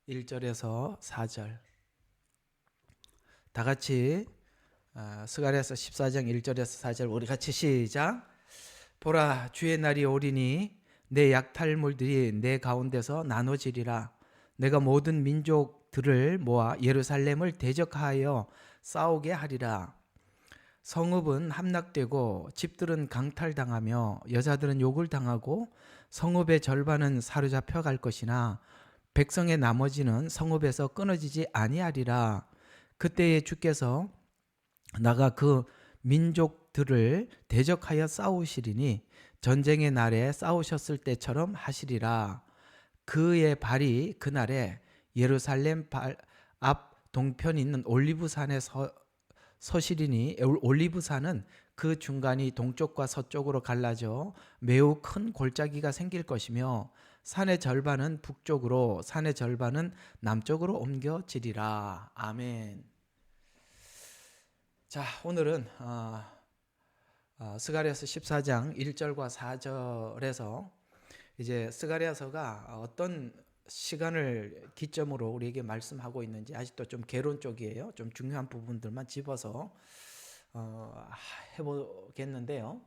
1절에서 4절 다 같이 스가랴서 14장 1절에서 4절 우리 같이 시작. 보라, 주의 날이 오리니 내 약탈물들이 내 가운데서 나눠지리라. 내가 모든 민족들을 모아 예루살렘을 대적하여 싸우게 하리라. 성읍은 함락되고 집들은 강탈당하며 여자들은 욕을 당하고 성읍의 절반은 사로잡혀 갈 것이나 백성의 나머지는 성읍에서 끊어지지 아니하리라. 그때에 주께서 나가 그 민족들을 대적하여 싸우시리니 전쟁의 날에 싸우셨을 때처럼 하시리라. 그의 발이 그날에 예루살렘 앞 동편에 있는 올리브산에 서시리니 올리브산은 그 중간이 동쪽과 서쪽으로 갈라져 매우 큰 골짜기가 생길 것이며 산의 절반은 북쪽으로 산의 절반은 남쪽으로 옮겨지리라. 아멘. 자, 오늘은 스가랴서 14장 1절과 4절에서 이제 스가랴서가 어떤 시간을 기점으로 우리에게 말씀하고 있는지 아직도 좀 개론 쪽이에요. 좀 중요한 부분들만 집어서 해보겠는데요.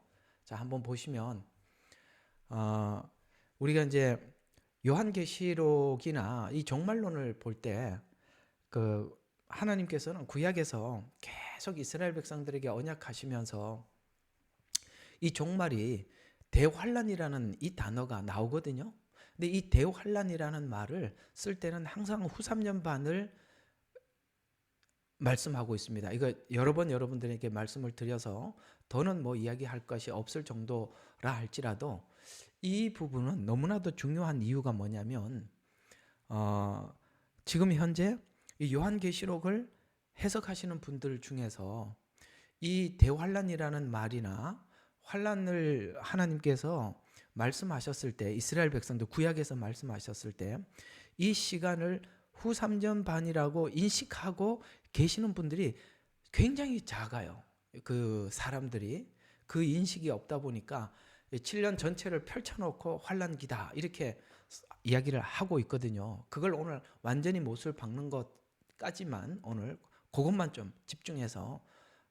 자, 한번 보시면 우리가 이제 요한계시록이나 이 종말론을 볼 때 그 하나님께서는 구약에서 계속 이스라엘 백성들에게 언약하시면서 이 종말이 대환란이라는 이 단어가 나오거든요. 근데 이 대환란이라는 말을 쓸 때는 항상 후 3년 반을 말씀하고 있습니다. 이거 여러 번 여러분들에게 말씀을 드려서 더는 뭐 이야기할 것이 없을 정도라 할지라도 이 부분은 너무나도 중요한 이유가 뭐냐면 지금 현재 이 요한계시록을 해석하시는 분들 중에서 이 대환란이라는 말이나 환란을 하나님께서 말씀하셨을 때 이스라엘 백성들 구약에서 말씀하셨을 때 이 시간을 후 3년 반이라고 인식하고 계시는 분들이 굉장히 작아요. 그 사람들이 그 인식이 없다 보니까 7년 전체를 펼쳐놓고 환란기다 이렇게 이야기를 하고 있거든요. 그걸 오늘 완전히 못을 박는 것까지만 오늘 그것만 좀 집중해서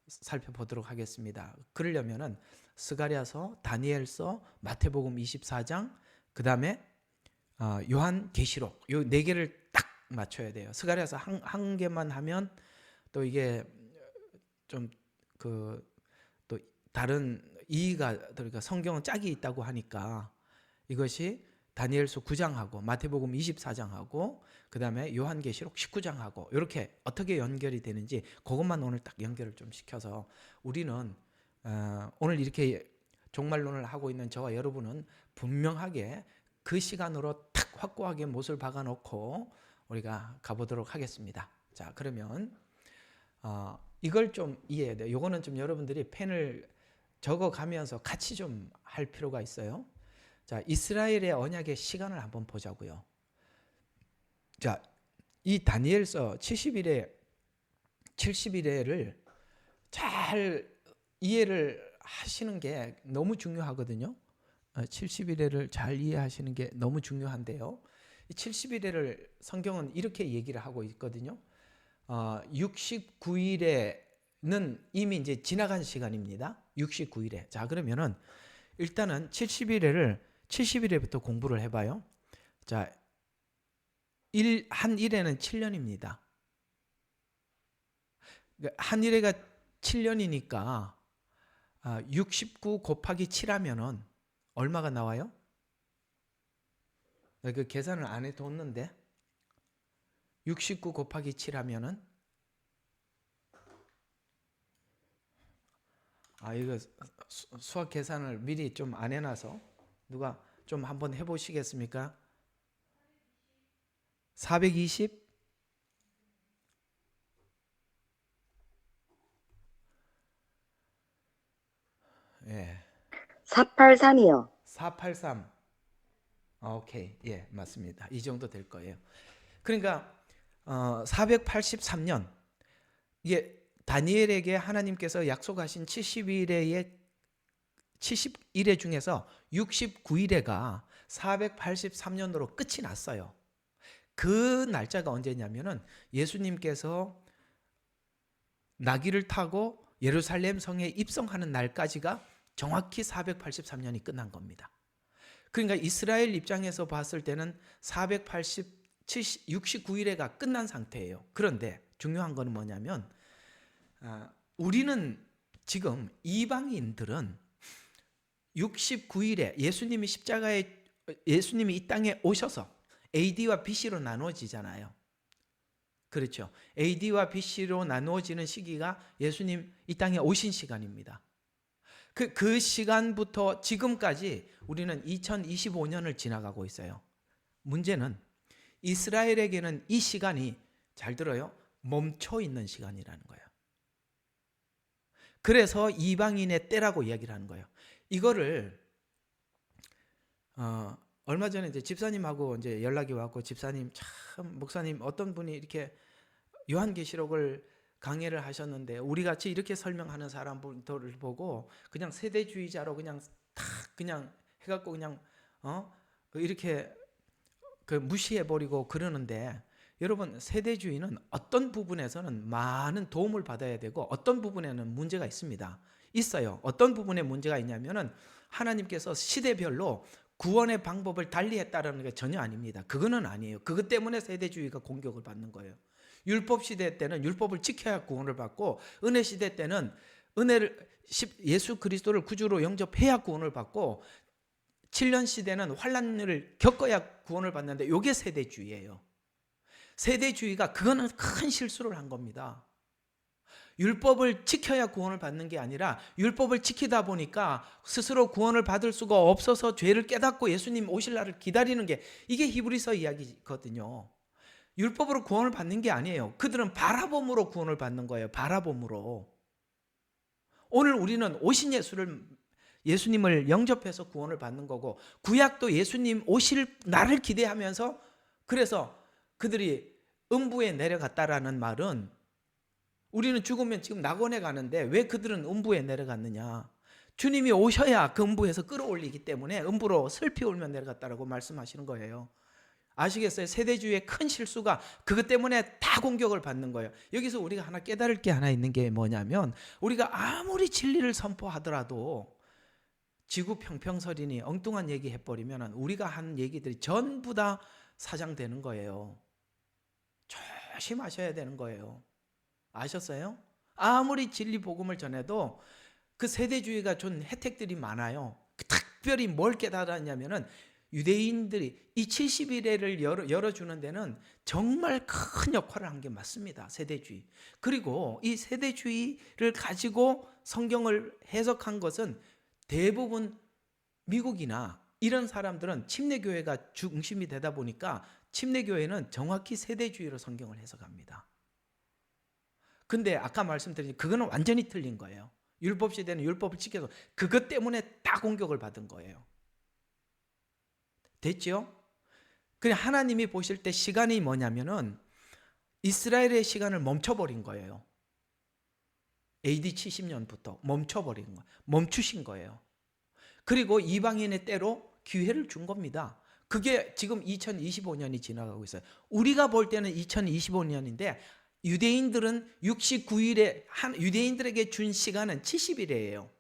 살펴보도록 하겠습니다. 그러려면은 스가랴서, 다니엘서, 마태복음 24장, 그 다음에 요한계시록 요 네 개를 딱 맞춰야 돼요. 스가랴서 한 개만 하면 또 이게 좀 또 다른 이의가 그러니까 성경은 짝이 있다고 하니까 이것이 다니엘서 9장하고 마태복음 24장하고 그 다음에 요한계시록 19장하고 이렇게 어떻게 연결이 되는지 그것만 오늘 딱 연결을 좀 시켜서 우리는 오늘 이렇게 종말론을 하고 있는 저와 여러분은 분명하게 그 시간으로 탁 확고하게 못을 박아놓고 우리가 가보도록 하겠습니다. 자, 그러면 이걸 좀 이해해야 돼요. 이거는 좀 여러분들이 펜을 적어가면서 같이 좀 할 필요가 있어요. 자, 이스라엘의 언약의 시간을 한번 보자고요. 자, 이 다니엘서 70일에를 잘 이해를 하시는 게 너무 중요하거든요. 70일에를 잘 이해하시는 게 너무 중요한데요. 이 70일에를 성경은 이렇게 얘기를 하고 있거든요. 69일에는 이미 이제 지나간 시간입니다. 69일에. 자, 그러면은 일단은 70일에부터 공부를 해봐요. 자, 한 일에는 7년입니다. 한 일에가 7년이니까 69 곱하기 7하면은 얼마가 나와요? 그 계산을 안 해뒀는데 69 곱하기 7하면은 이거 수학 계산을 미리 좀 안 해놔서 누가 좀 한번 해보시겠습니까? 420? 예. 483이요. 483. 오케이. 예, 맞습니다. 이 정도 될 거예요. 그러니까 483년 이게 다니엘에게 하나님께서 약속하신 70일의 중에서 69일에가 483년으로 끝이 났어요. 그 날짜가 언제냐면은 예수님께서 나귀를 타고 예루살렘 성에 입성하는 날까지가 정확히 483년이 끝난 겁니다. 그러니까 이스라엘 입장에서 봤을 때는 69일에가 끝난 상태예요. 그런데 중요한 거는 뭐냐면 우리는 지금 이방인들은 69일에 예수님이 이 땅에 오셔서 AD와 BC로 나누어지잖아요. 그렇죠. AD와 BC로 나누어지는 시기가 예수님 이 땅에 오신 시간입니다. 그 시간부터 지금까지 우리는 2025년을 지나가고 있어요. 문제는 이스라엘에게는 이 시간이, 잘 들어요, 멈춰 있는 시간이라는 거예요. 그래서 이방인의 때라고 이야기를 하는 거예요. 이거를 얼마 전에 이제 집사님하고 이제 연락이 왔고, 집사님 참, 목사님 어떤 분이 이렇게 요한계시록을 강의를 하셨는데 우리 같이 이렇게 설명하는 사람들을 보고 그냥 세대주의자로 그냥 탁 그냥 해갖고 그냥 이렇게 무시해 버리고 그러는데, 여러분, 세대주의는 어떤 부분에서는 많은 도움을 받아야 되고 어떤 부분에는 문제가 있어요. 어떤 부분에 문제가 있냐면은 하나님께서 시대별로 구원의 방법을 달리했다라는 게 전혀 아닙니다. 그거는 아니에요. 그것 때문에 세대주의가 공격을 받는 거예요. 율법 시대 때는 율법을 지켜야 구원을 받고, 은혜 시대 때는 예수 그리스도를 구주로 영접해야 구원을 받고, 7년 시대는 환난을 겪어야 구원을 받는데, 이게 세대주의예요. 세대주의가 그거는 큰 실수를 한 겁니다. 율법을 지켜야 구원을 받는 게 아니라 율법을 지키다 보니까 스스로 구원을 받을 수가 없어서 죄를 깨닫고 예수님 오실 날을 기다리는 게, 이게 히브리서 이야기거든요. 율법으로 구원을 받는 게 아니에요. 그들은 바라봄으로 구원을 받는 거예요. 바라봄으로. 오늘 우리는 오신 예수님을 영접해서 구원을 받는 거고, 구약도 예수님 오실 날을 기대하면서, 그래서 그들이 음부에 내려갔다라는 말은, 우리는 죽으면 지금 낙원에 가는데 왜 그들은 음부에 내려갔느냐? 주님이 오셔야 그 음부에서 끌어올리기 때문에 음부로 슬피 울며 내려갔다라고 말씀하시는 거예요. 아시겠어요? 세대주의의 큰 실수가 그것 때문에 다 공격을 받는 거예요. 여기서 우리가 하나 깨달을 게 하나 있는 게 뭐냐면, 우리가 아무리 진리를 선포하더라도 지구 평평설이니 엉뚱한 얘기 해버리면 우리가 한 얘기들이 전부 다 사장되는 거예요. 조심하셔야 되는 거예요. 아셨어요? 아무리 진리 복음을 전해도 그 세대주의가 준 혜택들이 많아요. 특별히 뭘 깨달았냐면은, 유대인들이 이 70일에를 열어주는 데는 정말 큰 역할을 한 게 맞습니다. 세대주의. 그리고 이 세대주의를 가지고 성경을 해석한 것은 대부분 미국이나 이런 사람들은 침례교회가 중심이 되다 보니까 침례교회는 정확히 세대주의로 성경을 해석합니다. 근데 아까 말씀드린 그거는 완전히 틀린 거예요. 율법 시대는 율법을 지켜서 그것 때문에 다 공격을 받은 거예요. 됐죠? 그냥 하나님이 보실 때 시간이 뭐냐면은 이스라엘의 시간을 멈춰버린 거예요. AD 70년부터 멈춰버린 거예요. 멈추신 거예요. 그리고 이방인의 때로 기회를 준 겁니다. 그게 지금 2025년이 지나가고 있어요. 우리가 볼 때는 2025년인데 유대인들은 69일에 유대인들에게 준 시간은 70일이에요.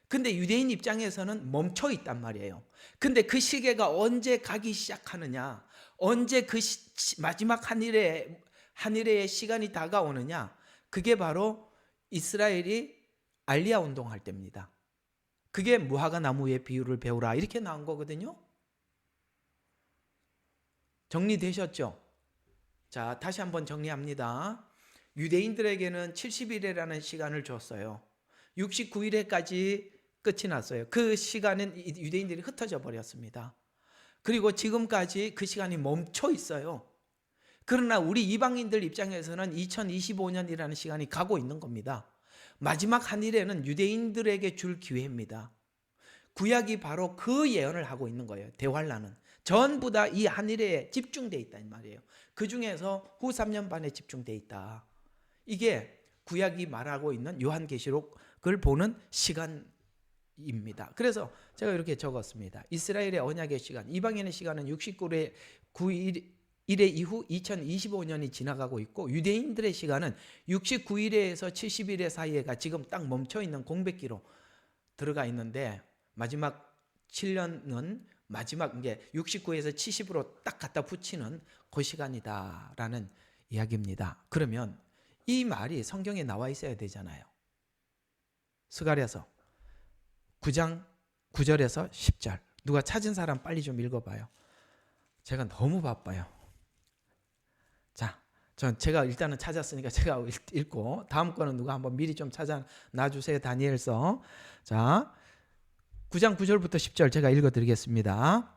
근데 유대인 입장에서는 멈춰 있단 말이에요. 근데 그 시계가 언제 가기 시작하느냐, 언제 그 마지막 한일의 시간이 다가오느냐, 그게 바로 이스라엘이 알리야 운동할 때입니다. 그게 무화과 나무의 비유를 배우라 이렇게 나온 거거든요. 정리되셨죠? 자, 다시 한번 정리합니다. 유대인들에게는 70일이라는 시간을 줬어요. 69일에까지 끝이 났어요. 그 시간은 유대인들이 흩어져 버렸습니다. 그리고 지금까지 그 시간이 멈춰 있어요. 그러나 우리 이방인들 입장에서는 2025년이라는 시간이 가고 있는 겁니다. 마지막 한일에는 유대인들에게 줄 기회입니다. 구약이 바로 그 예언을 하고 있는 거예요. 대환란은 전부 다 이 한일에 집중되어 있단 말이에요. 그 중에서 후 3년 반에 집중되어 있다. 이게 구약이 말하고 있는 요한계시록을 보는 시간입니다. 그래서 제가 이렇게 적었습니다. 이스라엘의 언약의 시간, 이방인의 시간은 69일에 이래 이후 2025년이 지나가고 있고 유대인들의 시간은 69일에서 70일의 사이에가 지금 딱 멈춰 있는 공백기로 들어가 있는데 마지막 7년은 마지막 이제 69에서 70으로 딱 갖다 붙이는 그 시간이다라는 이야기입니다. 그러면 이 말이 성경에 나와 있어야 되잖아요. 스가랴서 9장 9절에서 10절. 누가 찾은 사람 빨리 좀 읽어봐요. 제가 너무 바빠요. 자, 제가 일단은 찾았으니까 제가 읽고 다음 거는 누가 한번 미리 좀 찾아 놔주세요. 다니엘서. 자, 9장 9절부터 10절 제가 읽어드리겠습니다.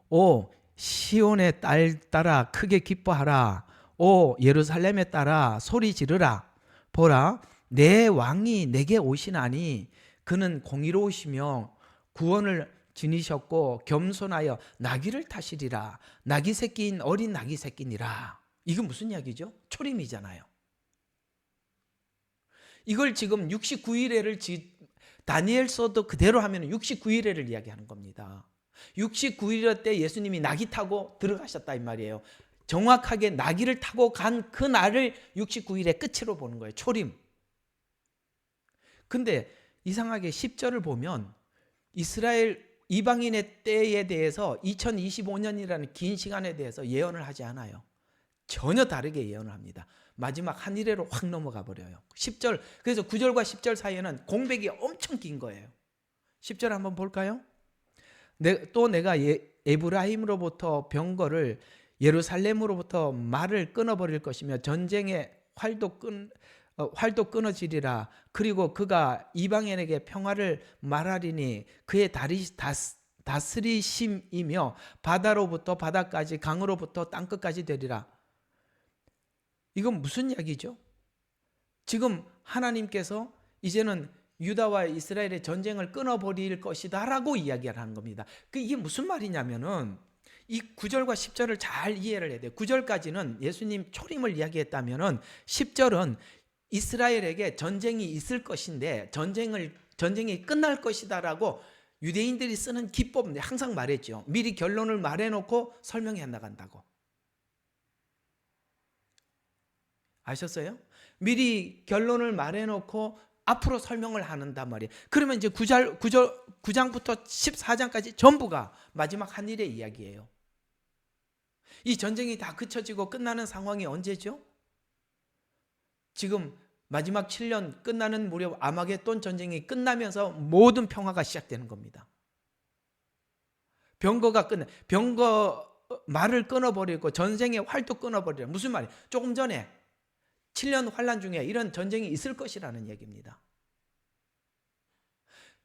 오 시온의 딸아 크게 기뻐하라. 오 예루살렘의 딸아 소리 지르라. 보라 내 왕이 내게 오시나니 그는 공의로우시며 구원을 지니셨고 겸손하여 나귀를 타시리라. 나귀 새끼인 어린 나귀 새끼니라. 이건 무슨 이야기죠? 초림이잖아요. 이걸 지금 69일에를 다니엘서도 그대로 하면 69일에를 이야기하는 겁니다. 69일 때 예수님이 나귀 타고 들어가셨다 이 말이에요. 정확하게 나귀를 타고 간 그 날을 69일의 끝으로 보는 거예요. 초림. 근데 이상하게 10절을 보면 이스라엘 이방인의 때에 대해서 2025년이라는 긴 시간에 대해서 예언을 하지 않아요. 전혀 다르게 예언을 합니다. 마지막 한 일회로 확 넘어가 버려요. 10절, 그래서 9절과 10절 사이에는 공백이 엄청 긴 거예요. 10절 한번 볼까요? 또 내가 에브라임으로부터 병거를 예루살렘으로부터 말을 끊어버릴 것이며 전쟁의 활도 끊어지리라. 그리고 그가 이방인에게 평화를 말하리니 그의 다스리심이며 바다로부터 바다까지 강으로부터 땅끝까지 되리라. 이건 무슨 이야기죠? 지금 하나님께서 이제는 유다와 이스라엘의 전쟁을 끊어버릴 것이다 라고 이야기를 하는 겁니다. 이게 무슨 말이냐면은 이 9절과 10절을 잘 이해를 해야 돼요. 9절까지는 예수님 초림을 이야기했다면은 10절은 이스라엘에게 전쟁이 있을 것인데 전쟁이 끝날 것이다 라고 유대인들이 쓰는 기법인데 항상 말했죠. 미리 결론을 말해놓고 설명해 나간다고. 아셨어요? 미리 결론을 말해놓고 앞으로 설명을 하는단 말이에요. 그러면 이제 9장부터 14장까지 전부가 마지막 한 일의 이야기예요. 이 전쟁이 다 그쳐지고 끝나는 상황이 언제죠? 지금 마지막 7년 끝나는 무렵 아마겟돈 전쟁이 끝나면서 모든 평화가 시작되는 겁니다. 병거 말을 끊어버리고 전쟁의 활도 끊어버리라. 무슨 말이에요? 조금 전에 7년 환란 중에 이런 전쟁이 있을 것이라는 얘기입니다.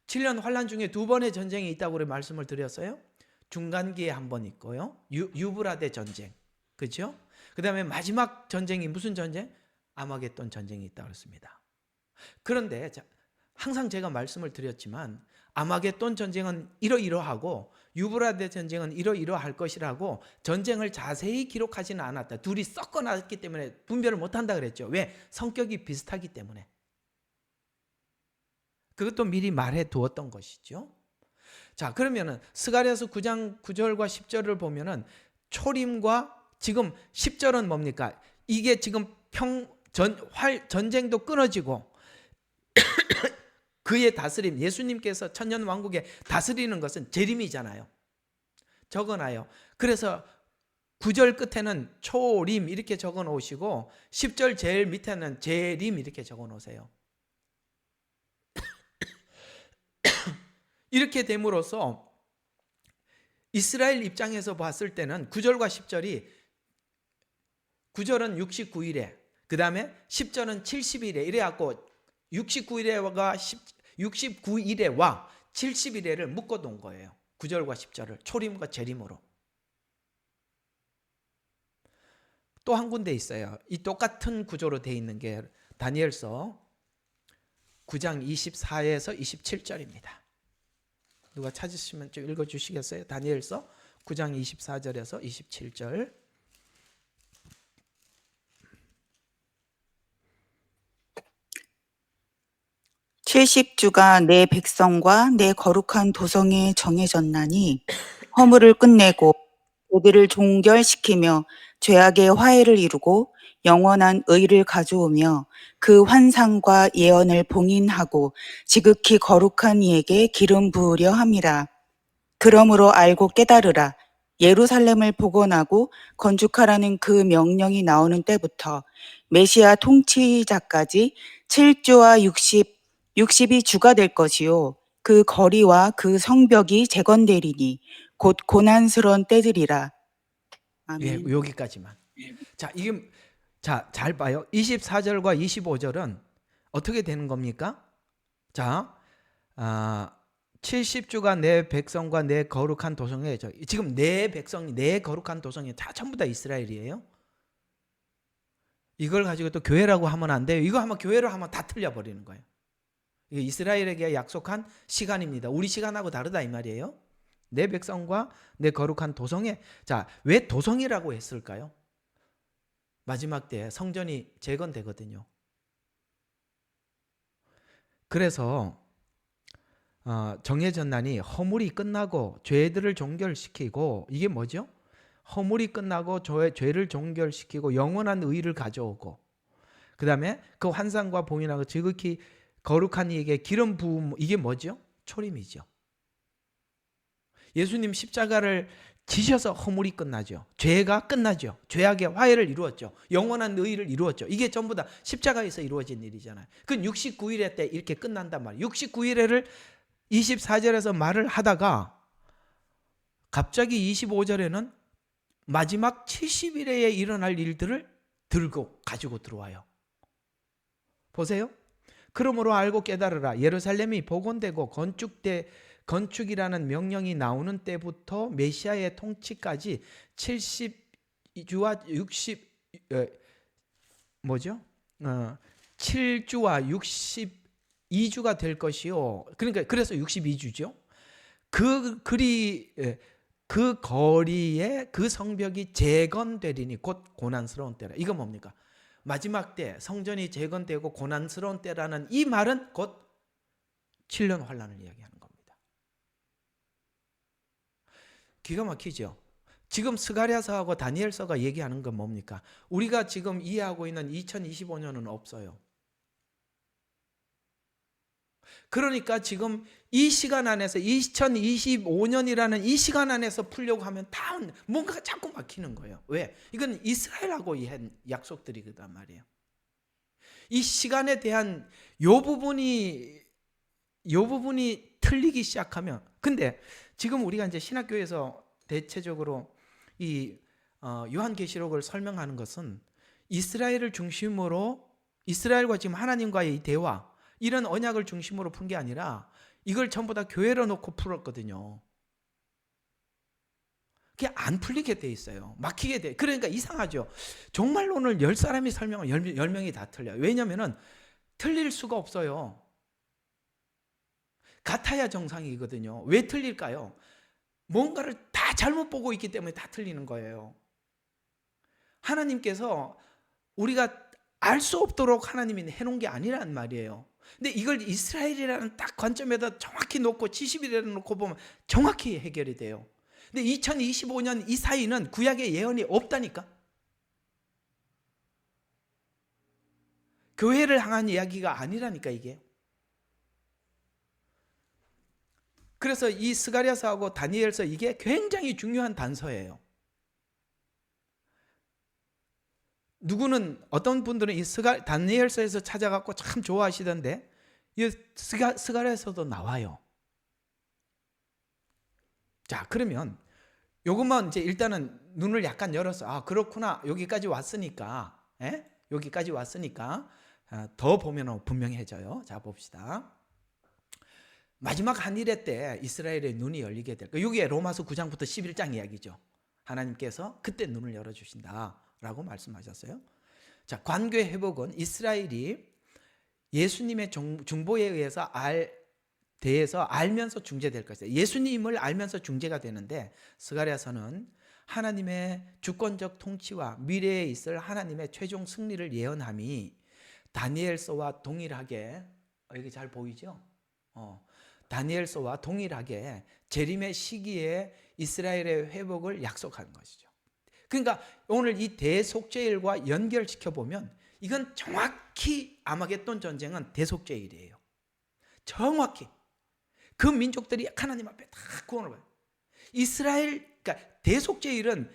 7년 환란 중에 2번의 전쟁이 있다고 우리 말씀을 드렸어요. 중간기에 한 번 있고요. 유브라데 전쟁. 그렇죠? 그다음에 마지막 전쟁이 무슨 전쟁? 아마겟돈 전쟁이 있다고 했습니다. 그런데 항상 제가 말씀을 드렸지만 아마겟돈 전쟁은 이러이러하고 유브라데 전쟁은 이러이러할 것이라고 전쟁을 자세히 기록하지는 않았다. 둘이 섞어놨기 때문에 분별을 못한다 그랬죠. 왜? 성격이 비슷하기 때문에. 그것도 미리 말해 두었던 것이죠. 자, 그러면은 스가랴서 9장 9절과 10절을 보면은 초림과 지금 10절은 뭡니까? 이게 지금 전쟁도 끊어지고 그의 다스림, 예수님께서 천년왕국에 다스리는 것은 재림이잖아요. 적어놔요. 그래서 9절 끝에는 초림 이렇게 적어 놓으시고 10절 제일 밑에는 재림 이렇게 적어 놓으세요. 이렇게 됨으로써 이스라엘 입장에서 봤을 때는 9절과 10절이 9절은 69일에 그 다음에 10절은 70일에 이래갖고 69일에와 70일에를 묶어놓은 거예요. 9절과 10절을 초림과 재림으로. 또 한 군데 있어요. 이 똑같은 구조로 되어 있는 게 다니엘서 9장 24에서 27절입니다. 누가 찾으시면 좀 읽어주시겠어요? 다니엘서 9장 24절에서 27절. 칠십주가 내 백성과 내 거룩한 도성에 정해졌나니 허물을 끝내고 그들을 종결시키며 죄악의 화해를 이루고 영원한 의를 가져오며 그 환상과 예언을 봉인하고 지극히 거룩한 이에게 기름 부으려 함이라. 그러므로 알고 깨달으라. 예루살렘을 복원하고 건축하라는 그 명령이 나오는 때부터 메시아 통치자까지 7주와 60이 주가 될 것이요. 그 거리와 그 성벽이 재건되리니 곧 고난스러운 때들이라. 예, 아멘. 여기까지만. 자, 이게 잘 봐요. 24절과 25절은 어떻게 되는 겁니까? 자, 70주가 내 백성과 내 거룩한 도성에 지금 내 백성이 내 거룩한 도성이 다 전부 다 이스라엘이에요. 이걸 가지고 또 교회라고 하면 안 돼요. 이거 하면 교회로 하면 다 틀려 버리는 거예요. 이게 이스라엘에게 약속한 시간입니다. 우리 시간하고 다르다 이 말이에요. 내 백성과 내 거룩한 도성에 왜 도성이라고 했을까요? 마지막 때 성전이 재건되거든요. 그래서 정예전난이 허물이 끝나고 죄들을 종결시키고 이게 뭐죠? 허물이 끝나고 죄를 종결시키고 영원한 의를 가져오고 그 다음에 그 환상과 봉인하고 지극히 거룩한 이에게 기름 부음 이게 뭐죠? 초림이죠. 예수님 십자가를 지셔서 허물이 끝나죠. 죄가 끝나죠. 죄악의 화해를 이루었죠. 영원한 의를 이루었죠. 이게 전부 다 십자가에서 이루어진 일이잖아요. 그 69일에 때 이렇게 끝난단 말이에요. 69일에를 24절에서 말을 하다가 갑자기 25절에는 마지막 70일에 일어날 일들을 가지고 들어와요. 보세요. 그러므로 알고 깨달으라. 예루살렘이 복원되고 건축이라는 명령이 나오는 때부터 메시아의 통치까지 70주와 7주와 62주가 될 것이요. 그래서 62주죠. 그 거리에 그 성벽이 재건되리니 곧 고난스러운 때라. 이거 뭡니까? 마지막 때 성전이 재건되고 고난스러운 때라는 이 말은 곧 7년 환란을 이야기하는 겁니다. 기가 막히죠. 지금 스가랴서하고 다니엘서가 얘기하는 건 뭡니까? 우리가 지금 이해하고 있는 2025년은 없어요. 그러니까 지금 이 시간 안에서 2025년이라는 이 시간 안에서 풀려고 하면 다 뭔가 자꾸 막히는 거예요. 왜? 이건 이스라엘하고 한 약속들이거단 말이에요. 이 시간에 대한 요 부분이 틀리기 시작하면 근데 지금 우리가 이제 신학교에서 대체적으로 이 요한계시록을 설명하는 것은 이스라엘을 중심으로 이스라엘과 지금 하나님과의 이 대화 이런 언약을 중심으로 푼 게 아니라 이걸 전부 다 교회로 놓고 풀었거든요. 그게 안 풀리게 돼 있어요. 막히게 돼. 그러니까 이상하죠. 정말로는 10사람이 설명을 10명이 다 틀려요. 왜냐하면 틀릴 수가 없어요. 같아야 정상이거든요. 왜 틀릴까요? 뭔가를 다 잘못 보고 있기 때문에 다 틀리는 거예요. 하나님께서 우리가 알 수 없도록 하나님이 해놓은 게 아니란 말이에요. 근데 이걸 이스라엘이라는 딱 관점에다 정확히 놓고 70일에 놓고 보면 정확히 해결이 돼요. 근데 2025년 이 사이는 구약의 예언이 없다니까. 교회를 향한 이야기가 아니라니까 이게. 그래서 이 스가랴서하고 다니엘서 이게 굉장히 중요한 단서예요. 누구는 어떤 분들은 이 다니엘서에서 찾아갖고 참 좋아하시던데 이 스가랴서도 나와요. 자, 그러면 요것만 이제 일단은 눈을 약간 열어서 아 그렇구나 여기까지 왔으니까 여기까지 왔으니까 더 보면 분명해져요. 자 봅시다. 마지막 한일회 때 이스라엘의 눈이 열리게 될 거예요. 여기에 로마서 9장부터 11장 이야기죠. 하나님께서 그때 눈을 열어주신다라고 말씀하셨어요. 자, 관계 회복은 이스라엘이 예수님의 중보에 의해서 대해서 알면서 중재될 것이다. 예수님을 알면서 중재가 되는데 스가랴서는 하나님의 주권적 통치와 미래에 있을 하나님의 최종 승리를 예언함이 다니엘서와 동일하게 여기 잘 보이죠? 다니엘서와 동일하게 재림의 시기에 이스라엘의 회복을 약속하는 것이죠. 그러니까 오늘 이 대속죄일과 연결시켜 보면 이건 정확히 아마겟돈 전쟁은 대속죄일이에요. 정확히 그 민족들이 하나님 앞에 다 구원을 받아요. 이스라엘, 그러니까 대속죄일은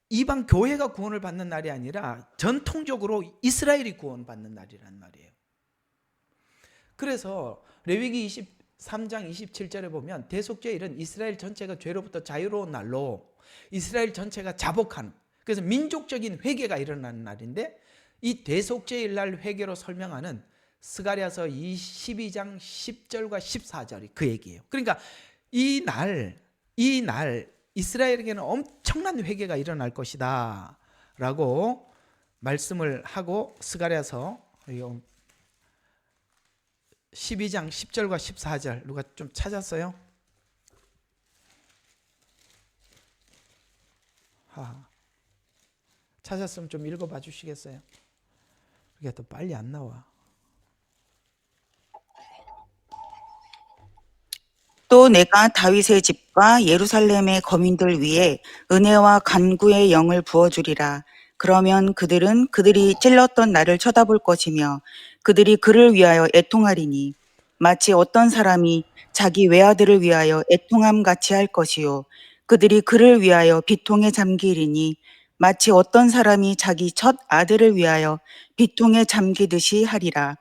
이방 교회가 구원을 받는 날이 아니라 전통적으로 이스라엘이 구원받는 날이란 말이에요. 그래서 레위기 23장 27절에 보면 대속죄일은 이스라엘 전체가 죄로부터 자유로운 날로 이스라엘 전체가 자복하는, 그래서 민족적인 회개가 일어나는 날인데, 이 대속죄일 날 회개로 설명하는 스가랴서 22장 10절과 14절이 그 얘기예요. 그러니까 이 날 이스라엘에게는 엄청난 회개가 일어날 것이다 라고 말씀을 하고, 스가랴서 12장 10절과 14절 누가 좀 찾았어요? 찾았으면 좀 읽어봐 주시겠어요? 이게 또 빨리 안 나와. 또 내가 다윗의 집과 예루살렘의 거민들 위에 은혜와 간구의 영을 부어주리라. 그러면 그들은 그들이 찔렀던 나를 쳐다볼 것이며 그들이 그를 위하여 애통하리니 마치 어떤 사람이 자기 외아들을 위하여 애통함 같이 할 것이요 그들이 그를 위하여 비통에 잠기리니 마치 어떤 사람이 자기 첫 아들을 위하여 비통에 잠기듯이 하리라.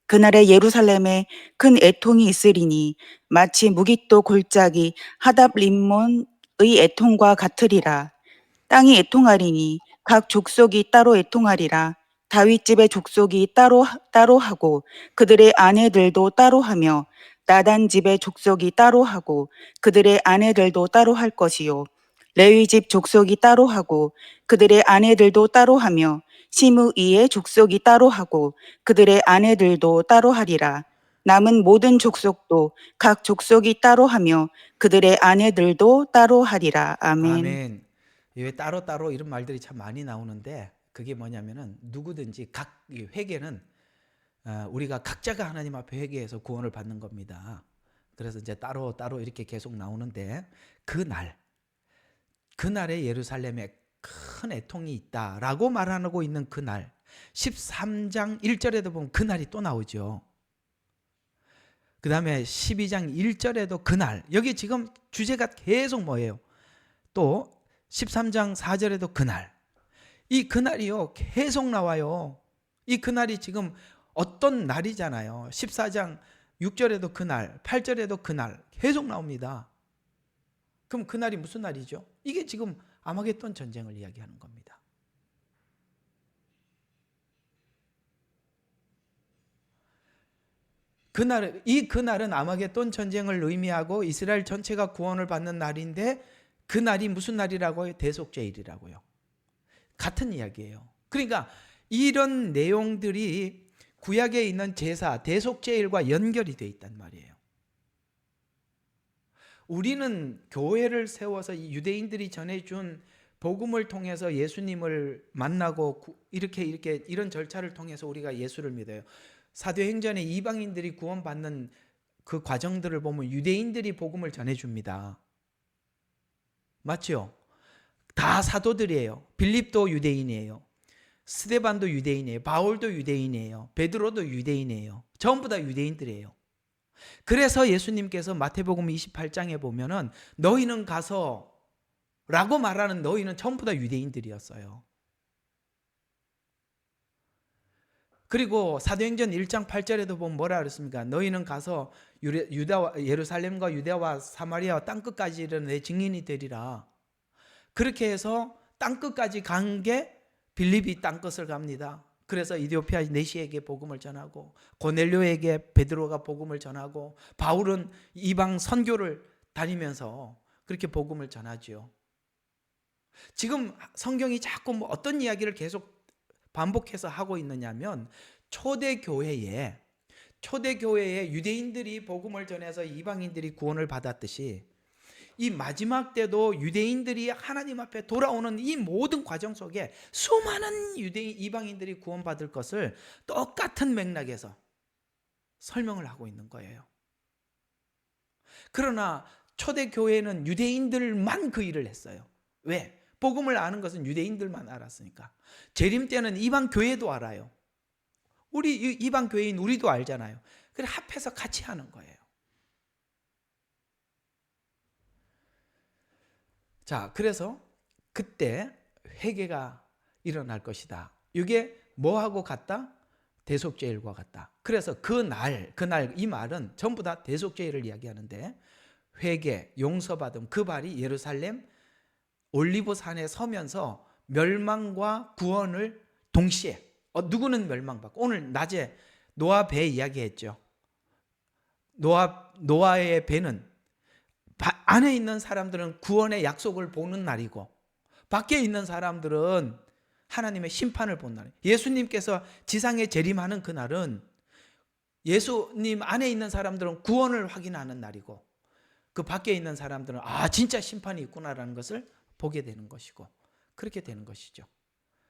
그날에 예루살렘에 큰 애통이 있으리니 마치 무깃도 골짜기 하답 림몬의 애통과 같으리라. 땅이 애통하리니 각 족속이 따로 애통하리라. 다윗 집의 족속이 따로 하고 그들의 아내들도 따로 하며 나단 집의 족속이 따로 하고 그들의 아내들도 따로 할 것이요 레위 집 족속이 따로 하고 그들의 아내들도 따로 하며 시므이의 족속이 따로 하고 그들의 아내들도 따로 하리라. 남은 모든 족속도 각 족속이 따로 하며 그들의 아내들도 따로 하리라. 아멘. 아멘. 왜 따로 이런 말들이 참 많이 나오는데, 그게 뭐냐면은 누구든지 각 회개는 우리가 각자가 하나님 앞에 회개해서 구원을 받는 겁니다. 그래서 이제 따로 이렇게 계속 나오는데, 그날에 예루살렘에 큰 애통이 있다라고 말하고 있는 그날, 13장 1절에도 보면 그날이 또 나오죠. 그 다음에 12장 1절에도 그날, 여기 지금 주제가 계속 뭐예요? 또 13장 4절에도 그날, 이 그날이요 계속 나와요. 이 그날이 지금 어떤 날이잖아요. 14장 6절에도 그날, 8절에도 그날 계속 나옵니다. 그럼 그날이 무슨 날이죠? 이게 지금 아마겟돈 전쟁을 이야기하는 겁니다. 그날은 아마겟돈 전쟁을 의미하고 이스라엘 전체가 구원을 받는 날인데, 그 날이 무슨 날이라고요? 대속죄일이라고요. 같은 이야기예요. 그러니까 이런 내용들이 구약에 있는 제사, 대속죄일과 연결이 돼 있단 말이에요. 우리는 교회를 세워서 이 유대인들이 전해준 복음을 통해서 예수님을 만나고 이런 절차를 통해서 우리가 예수를 믿어요. 사도행전에 이방인들이 구원받는 그 과정들을 보면 유대인들이 복음을 전해줍니다. 맞죠? 다 사도들이에요. 빌립도 유대인이에요. 스데반도 유대인이에요. 바울도 유대인이에요. 베드로도 유대인이에요. 전부 다 유대인들이에요. 그래서 예수님께서 마태복음 28장에 보면은 너희는 가서 라고 말하는 너희는 전부 다 유대인들이었어요. 그리고 사도행전 1장 8절에도 보면 뭐라 그랬습니까? 너희는 가서 예루살렘과 유대와 사마리아와 땅끝까지 이르는 내 증인이 되리라. 그렇게 해서 땅끝까지 간 게 빌립이 땅끝을 갑니다. 그래서 이디오피아 네시에게 복음을 전하고 고넬료에게 베드로가 복음을 전하고 바울은 이방 선교를 다니면서 그렇게 복음을 전하죠. 지금 성경이 자꾸 뭐 어떤 이야기를 계속 반복해서 하고 있느냐면 초대교회에 유대인들이 복음을 전해서 이방인들이 구원을 받았듯이 이 마지막 때도 유대인들이 하나님 앞에 돌아오는 이 모든 과정 속에 수많은 이방인들이 구원받을 것을 똑같은 맥락에서 설명을 하고 있는 거예요. 그러나 초대교회는 유대인들만 그 일을 했어요. 왜? 복음을 아는 것은 유대인들만 알았으니까. 재림 때는 이방 교회도 알아요. 우리 이방 교회인 우리도 알잖아요. 그래 합해서 같이 하는 거예요. 자, 그래서 그때 회개가 일어날 것이다. 이게 뭐하고 같다? 대속죄일과 같다. 그래서 그날 이 말은 전부 다 대속죄일을 이야기하는데, 회개, 용서받음, 그 발이 예루살렘 올리브산에 서면서 멸망과 구원을 동시에, 누구는 멸망받고, 오늘 낮에 노아 배 이야기했죠. 노아의 배는 안에 있는 사람들은 구원의 약속을 보는 날이고, 밖에 있는 사람들은 하나님의 심판을 본 날. 예수님께서 지상에 재림하는 그날은 예수님 안에 있는 사람들은 구원을 확인하는 날이고, 그 밖에 있는 사람들은 진짜 심판이 있구나라는 것을 보게 되는 것이고, 그렇게 되는 것이죠.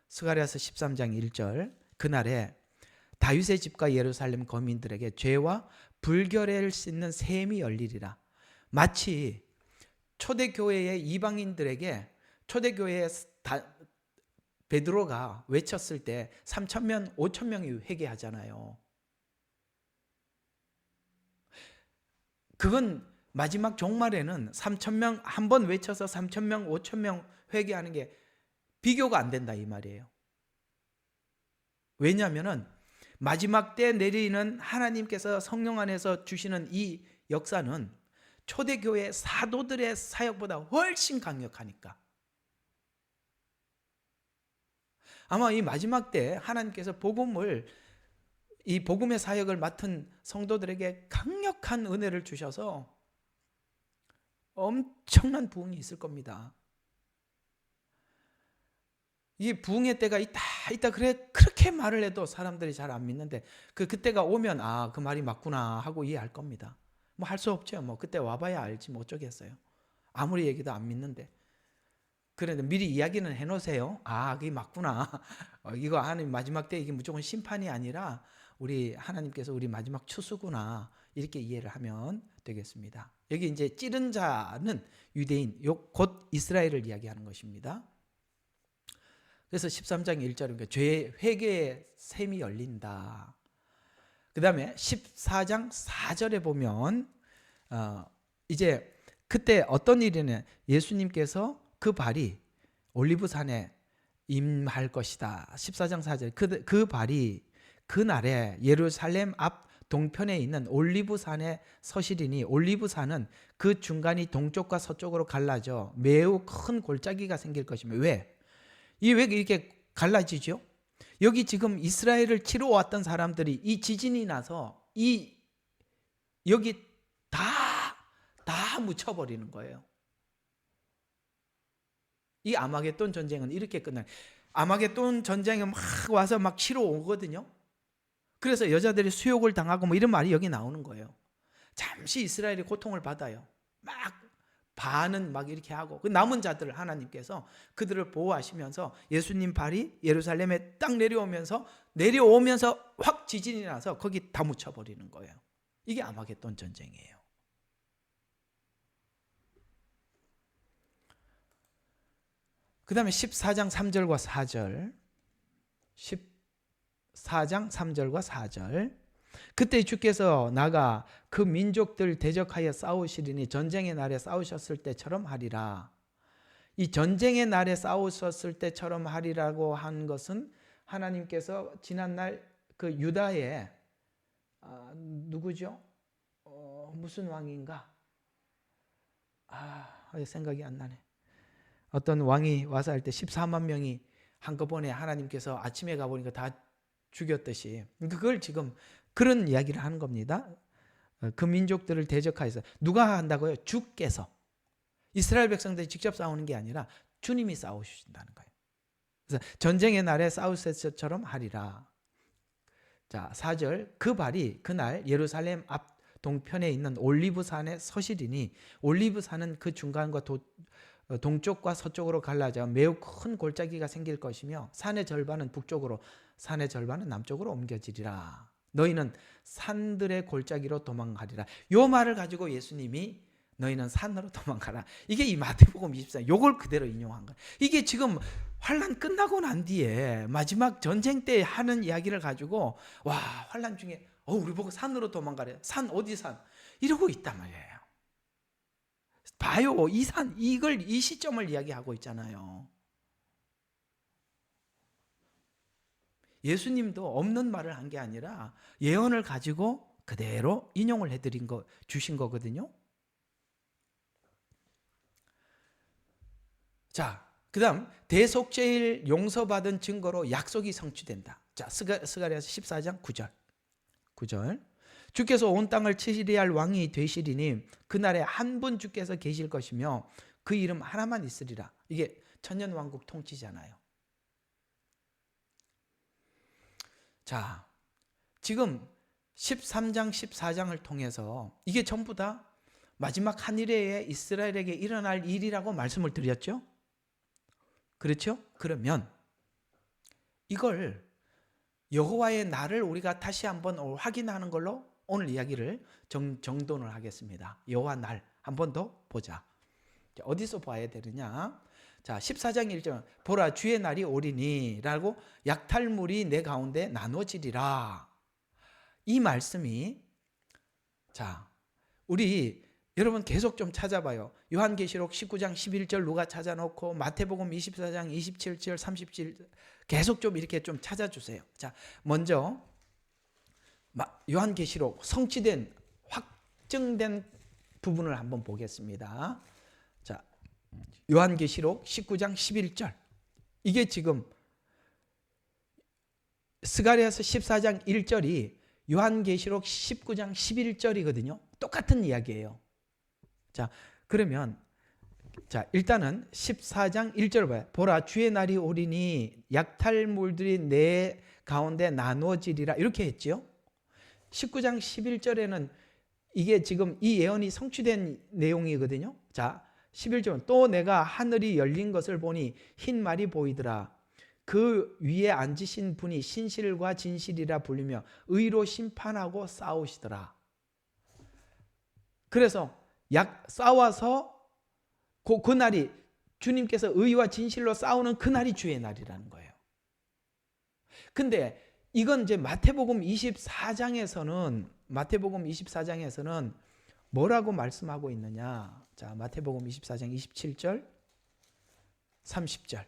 스가랴서 13장 1절, 그날에 다윗의 집과 예루살렘 거민들에게 죄와 불결을 씻는 셈이 열리리라. 마치 초대교회의 이방인들에게 초대교회의 베드로가 외쳤을 때 3,000명, 5,000명이 회개하잖아요. 그건 마지막 종말에는 3,000명 한 번 외쳐서 3,000명, 5,000명 회개하는 게 비교가 안 된다 이 말이에요. 왜냐하면 마지막 때 내리는 하나님께서 성령 안에서 주시는 이 역사는 초대교회 사도들의 사역보다 훨씬 강력하니까. 아마 이 마지막 때 하나님께서 이 복음의 사역을 맡은 성도들에게 강력한 은혜를 주셔서 엄청난 부흥이 있을 겁니다. 이 부흥의 때가 있다 그래 그렇게 말을 해도 사람들이 잘 안 믿는데, 그때가 오면 그 말이 맞구나 하고 이해할 겁니다. 뭐 할 수 없죠. 뭐 그때 와봐야 알지 뭐 어쩌겠어요. 아무리 얘기도 안 믿는데. 그런데 미리 이야기는 해놓으세요. 그게 맞구나. 이거 하나님 마지막 때 이게 무조건 심판이 아니라 우리 하나님께서 우리 마지막 추수구나, 이렇게 이해를 하면 되겠습니다. 여기 이제 찌른 자는 유대인, 곧 이스라엘을 이야기하는 것입니다. 그래서 13장 1절은 죄의 회개의 셈이 열린다. 그 다음에 14장 4절에 보면 이제 그때 어떤 일이냐, 예수님께서 그 발이 올리브산에 임할 것이다. 14장 4절, 그 발이 그날에 예루살렘 앞 동편에 있는 올리브산에 서시리니, 올리브산은 그 중간이 동쪽과 서쪽으로 갈라져 매우 큰 골짜기가 생길 것이며. 왜 이렇게 갈라지죠? 여기 지금 이스라엘을 치러 왔던 사람들이 이 지진이 나서 여기 다 묻혀버리는 거예요. 이 아마겟돈 전쟁은 이렇게 끝나요. 아마겟돈 전쟁에 막 와서 막 치러 오거든요. 그래서 여자들이 수욕을 당하고 뭐 이런 말이 여기 나오는 거예요. 잠시 이스라엘이 고통을 받아요. 막 반은 막 이렇게 하고, 그 남은 자들을 하나님께서 그들을 보호하시면서 예수님 발이 예루살렘에 딱 내려오면서 확 지진이 나서 거기 다 묻혀버리는 거예요. 이게 아마겟돈 전쟁이에요. 그 다음에 14장 3절과 4절, 14장 3절과 4절. 그때 주께서 나가 그 민족들 대적하여 싸우시리니 전쟁의 날에 싸우셨을 때처럼 하리라. 이 전쟁의 날에 싸우셨을 때처럼 하리라고 한 것은 하나님께서 지난날 그 유다의 누구죠? 무슨 왕인가? 생각이 안 나네. 어떤 왕이 와서 할 때 14만 명이 한꺼번에 하나님께서 아침에 가보니까 다 죽였듯이, 그걸 지금 그런 이야기를 하는 겁니다. 그 민족들을 대적하여서 누가 한다고요? 주께서. 이스라엘 백성들이 직접 싸우는 게 아니라 주님이 싸우신다는 거예요. 그래서 전쟁의 날에 싸우실 것처럼 하리라. 자, 4절, 그 발이 그날 예루살렘 앞 동편에 있는 올리브산에 서시리니, 올리브산은 그 중간과 동쪽과 서쪽으로 갈라져 매우 큰 골짜기가 생길 것이며, 산의 절반은 북쪽으로, 산의 절반은 남쪽으로 옮겨지리라. 너희는 산들의 골짜기로 도망가리라. 요 말을 가지고 예수님이 너희는 산으로 도망가라. 이게 이 마태복음 24장 요걸 그대로 인용한 거예요. 이게 지금 환란 끝나고 난 뒤에 마지막 전쟁 때 하는 이야기를 가지고 와, 환란 중에 우리 보고 산으로 도망가래. 산 어디 산? 이러고 있단 말이에요. 봐요. 이 산, 이 시점을 이야기하고 있잖아요. 예수님도 없는 말을 한 게 아니라 예언을 가지고 그대로 인용을 해드린 거, 주신 거거든요. 자, 그 다음 대속죄일 용서받은 증거로 약속이 성취된다. 자, 스가랴서 14장 9절. 주께서 온 땅을 치리할 왕이 되시리니 그날에 한 분 주께서 계실 것이며 그 이름 하나만 있으리라. 이게 천년왕국 통치잖아요. 자, 지금 13장 14장을 통해서 이게 전부 다 마지막 한일에 이스라엘에게 일어날 일이라고 말씀을 드렸죠. 그렇죠? 그러면 이걸 여호와의 날을 우리가 다시 한번 확인하는 걸로 오늘 이야기를 정돈을 하겠습니다. 여호와 날 한 번 더 보자. 어디서 봐야 되느냐? 자, 14장 1절 보라 주의 날이 오리니 라고 약탈물이 내 가운데 나눠지리라. 이 말씀이 자, 우리 여러분 계속 좀 찾아봐요. 요한계시록 19장 11절 누가 찾아놓고 마태복음 24장 27절 37 계속 좀 이렇게 좀 찾아주세요. 자, 먼저 요한계시록 성취된 확증된 부분을 한번 보겠습니다. 자, 요한계시록 19장 11절 이게 지금 스가랴서 14장 1절이 요한계시록 19장 11절이거든요. 똑같은 이야기예요. 자, 그러면 자, 일단은 14장 1절 봐요. 보라 주의 날이 오리니 약탈물들이 내 가운데 나누어지리라 이렇게 했지요. 19장 11절에는 이게 지금 이 예언이 성취된 내용이거든요. 자, 11절 또 내가 하늘이 열린 것을 보니 흰 말이 보이더라. 그 위에 앉으신 분이 신실과 진실이라 불리며 의로 심판하고 싸우시더라. 그래서 싸워서 그 날이 주님께서 의와 진실로 싸우는 그 날이 주의 날이라는 거예요. 근데 이건 이제 마태복음 24장에서는 뭐라고 말씀하고 있느냐? 자, 마태복음 24장 27절, 30절.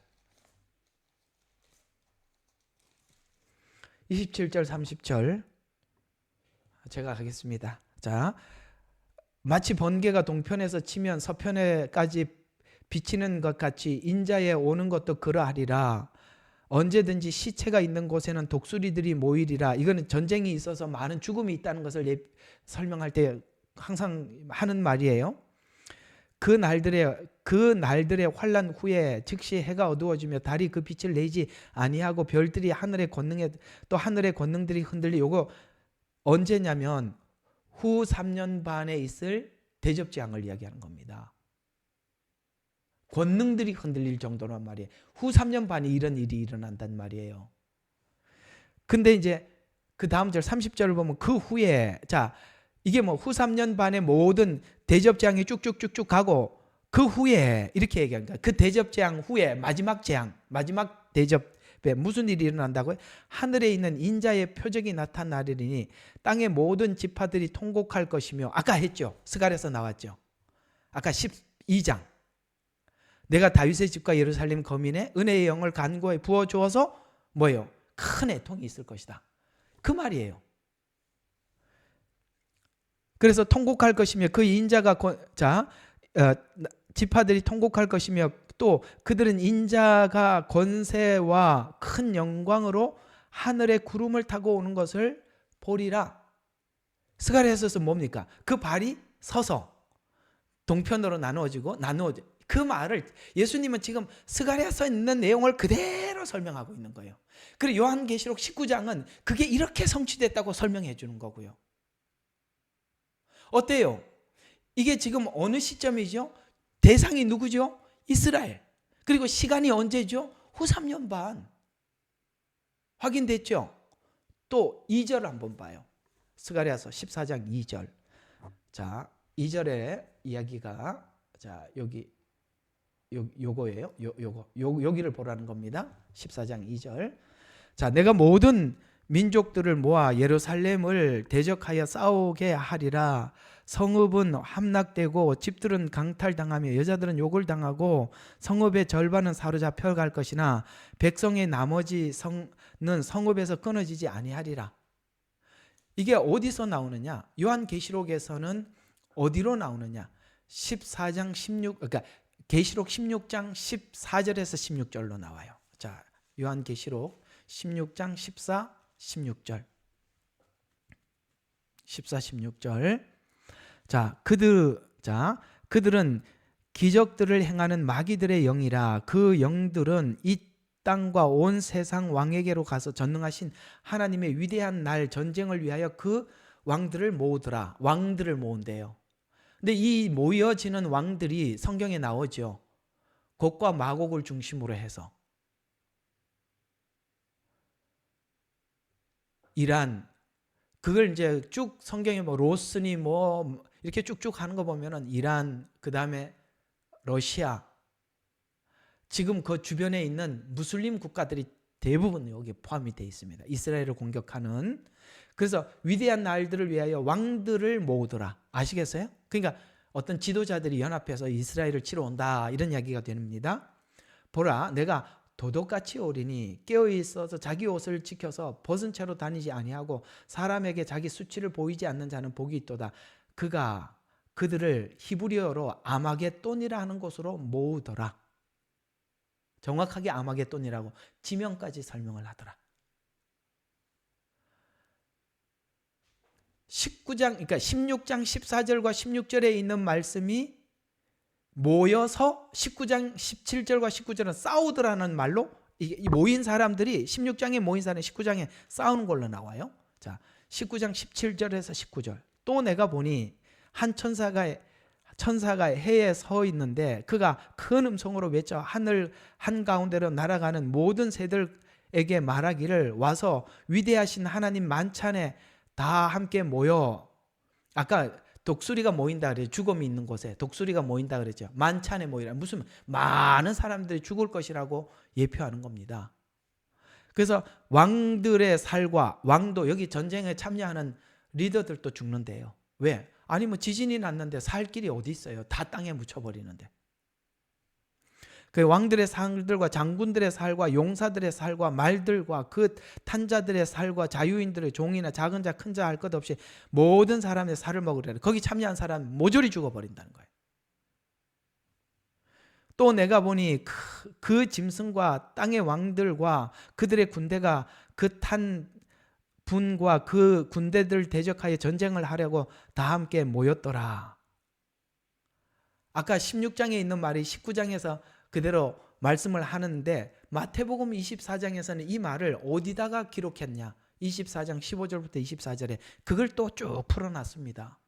27절, 30절. 제가 하겠습니다. 자, 마치 번개가 동편에서 치면 서편에까지 비치는 것 같이 인자에 오는 것도 그러하리라. 언제든지 시체가 있는 곳에는 독수리들이 모이리라. 이거는 전쟁이 있어서 많은 죽음이 있다는 것을 설명할 때 항상 하는 말이에요. 그 날들의 환난 후에 즉시 해가 어두워지며 달이 그 빛을 내지 아니하고 별들이 하늘의 권능에 또 하늘의 권능들이 흔들리. 요거 언제냐면 후 3년 반에 있을 대접재앙을 이야기하는 겁니다. 권능들이 흔들릴 정도란 말이에요. 후 3년 반에 이런 일이 일어난단 말이에요. 근데 이제 그 다음 절 30절을 보면 그 후에 자, 이게 뭐 후 3년 반에 모든 대접재앙이 쭉쭉쭉쭉 가고 그 후에 이렇게 얘기합니다. 그 대접재앙 후에 마지막 재앙, 마지막 대접에 무슨 일이 일어난다고요? 하늘에 있는 인자의 표적이 나타나리니 땅의 모든 지파들이 통곡할 것이며 아까 했죠. 스가랴서 나왔죠. 아까 12장 내가 다윗의 집과 예루살렘 거민의 은혜의 영을 간고에 부어주어서 뭐예요? 큰 애통이 있을 것이다. 그 말이에요. 그래서 통곡할 것이며 그 인자가 지파들이 통곡할 것이며 또 그들은 인자가 권세와 큰 영광으로 하늘의 구름을 타고 오는 것을 보리라. 스가랴서에서 뭡니까? 그 발이 서서 동편으로 나누어지고 그 말을 예수님은 지금 스가랴서에 있는 내용을 그대로 설명하고 있는 거예요. 그리고 요한계시록 19장은 그게 이렇게 성취됐다고 설명해 주는 거고요. 어때요? 이게 지금 어느 시점이죠? 대상이 누구죠? 이스라엘. 그리고 시간이 언제죠? 후 3년 반. 확인됐죠? 또 2절 한번 봐요. 스가랴서 14장 2절. 자, 2절의 이야기가 자 여기 요거예요. 여기를 보라는 겁니다. 14장 2절. 자, 내가 모든 민족들을 모아 예루살렘을 대적하여 싸우게 하리라. 성읍은 함락되고 집들은 강탈당하며 여자들은 욕을 당하고 성읍의 절반은 사로잡혀 갈 것이나 백성의 나머지 성는 성읍에서 끊어지지 아니하리라. 이게 어디서 나오느냐? 요한계시록에서는 어디로 나오느냐? 14장 16 그러니까 계시록 16장 14절에서 16절로 나와요. 자, 요한계시록 16장 14, 16절. 14, 16절. 자, 그들은 기적들을 행하는 마귀들의 영이라. 그 영들은 이 땅과 온 세상 왕에게로 가서 전능하신 하나님의 위대한 날 전쟁을 위하여 그 왕들을 모으더라. 왕들을 모은대요. 근데 이 모여지는 왕들이 성경에 나오죠. 곡과 마곡을 중심으로 해서 이란, 그걸 이제 쭉 성경에 뭐 로스니 뭐 이렇게 쭉쭉 하는 거 보면은 이란, 그 다음에 러시아, 지금 그 주변에 있는 무슬림 국가들이 대부분 여기 포함이 되어 있습니다. 이스라엘을 공격하는. 그래서 위대한 날들을 위하여 왕들을 모으더라. 아시겠어요? 그러니까 어떤 지도자들이 연합해서 이스라엘을 치러 온다, 이런 이야기가 됩니다. 보라, 내가 도둑같이 오리니 깨어 있어서 자기 옷을 지켜서 벗은 채로 다니지 아니하고 사람에게 자기 수치를 보이지 않는 자는 복이 있도다. 그가 그들을 히브리어로 아마겟돈이라 하는 곳으로 모으더라. 정확하게 아마겟돈이라고 지명까지 설명을 하더라. 19장, 그러니까 16장 14절과 16절에 있는 말씀이 모여서 19장 17절과 19절은 싸우더라는 말로, 이 모인 사람들이 16장에 모인 사람이 19장에 싸우는 걸로 나와요. 자, 19장 17절에서 19절. 또 내가 보니 한 천사가 해에 서 있는데 그가 큰 음성으로 외쳐 하늘 한가운데로 날아가는 모든 새들에게 말하기를, 와서 위대하신 하나님 만찬에 다 함께 모여. 아까 독수리가 모인다 그래요. 죽음이 있는 곳에 독수리가 모인다 그랬죠. 만찬에 모이라. 무슨 많은 사람들이 죽을 것이라고 예표하는 겁니다. 그래서 왕들의 살과, 왕도 여기 전쟁에 참여하는 리더들도 죽는데요. 왜? 아니 뭐 지진이 났는데 살 길이 어디 있어요? 다 땅에 묻혀버리는데. 그 왕들의 살들과 장군들의 살과 용사들의 살과 말들과 그 탄자들의 살과 자유인들의 종이나 작은 자 큰 자 할 것 없이 모든 사람의 살을 먹으리라. 거기 참여한 사람 모조리 죽어버린다는 거예요. 또 내가 보니 그 짐승과 땅의 왕들과 그들의 군대가 그 탄 분과 그 군대들 대적하여 전쟁을 하려고 다 함께 모였더라. 아까 16장에 있는 말이 19장에서 그대로 말씀을 하는데 마태복음 24장에서는 이 말을 어디다가 기록했냐? 24장 15절부터 24절에 그걸 또 쭉 풀어놨습니다.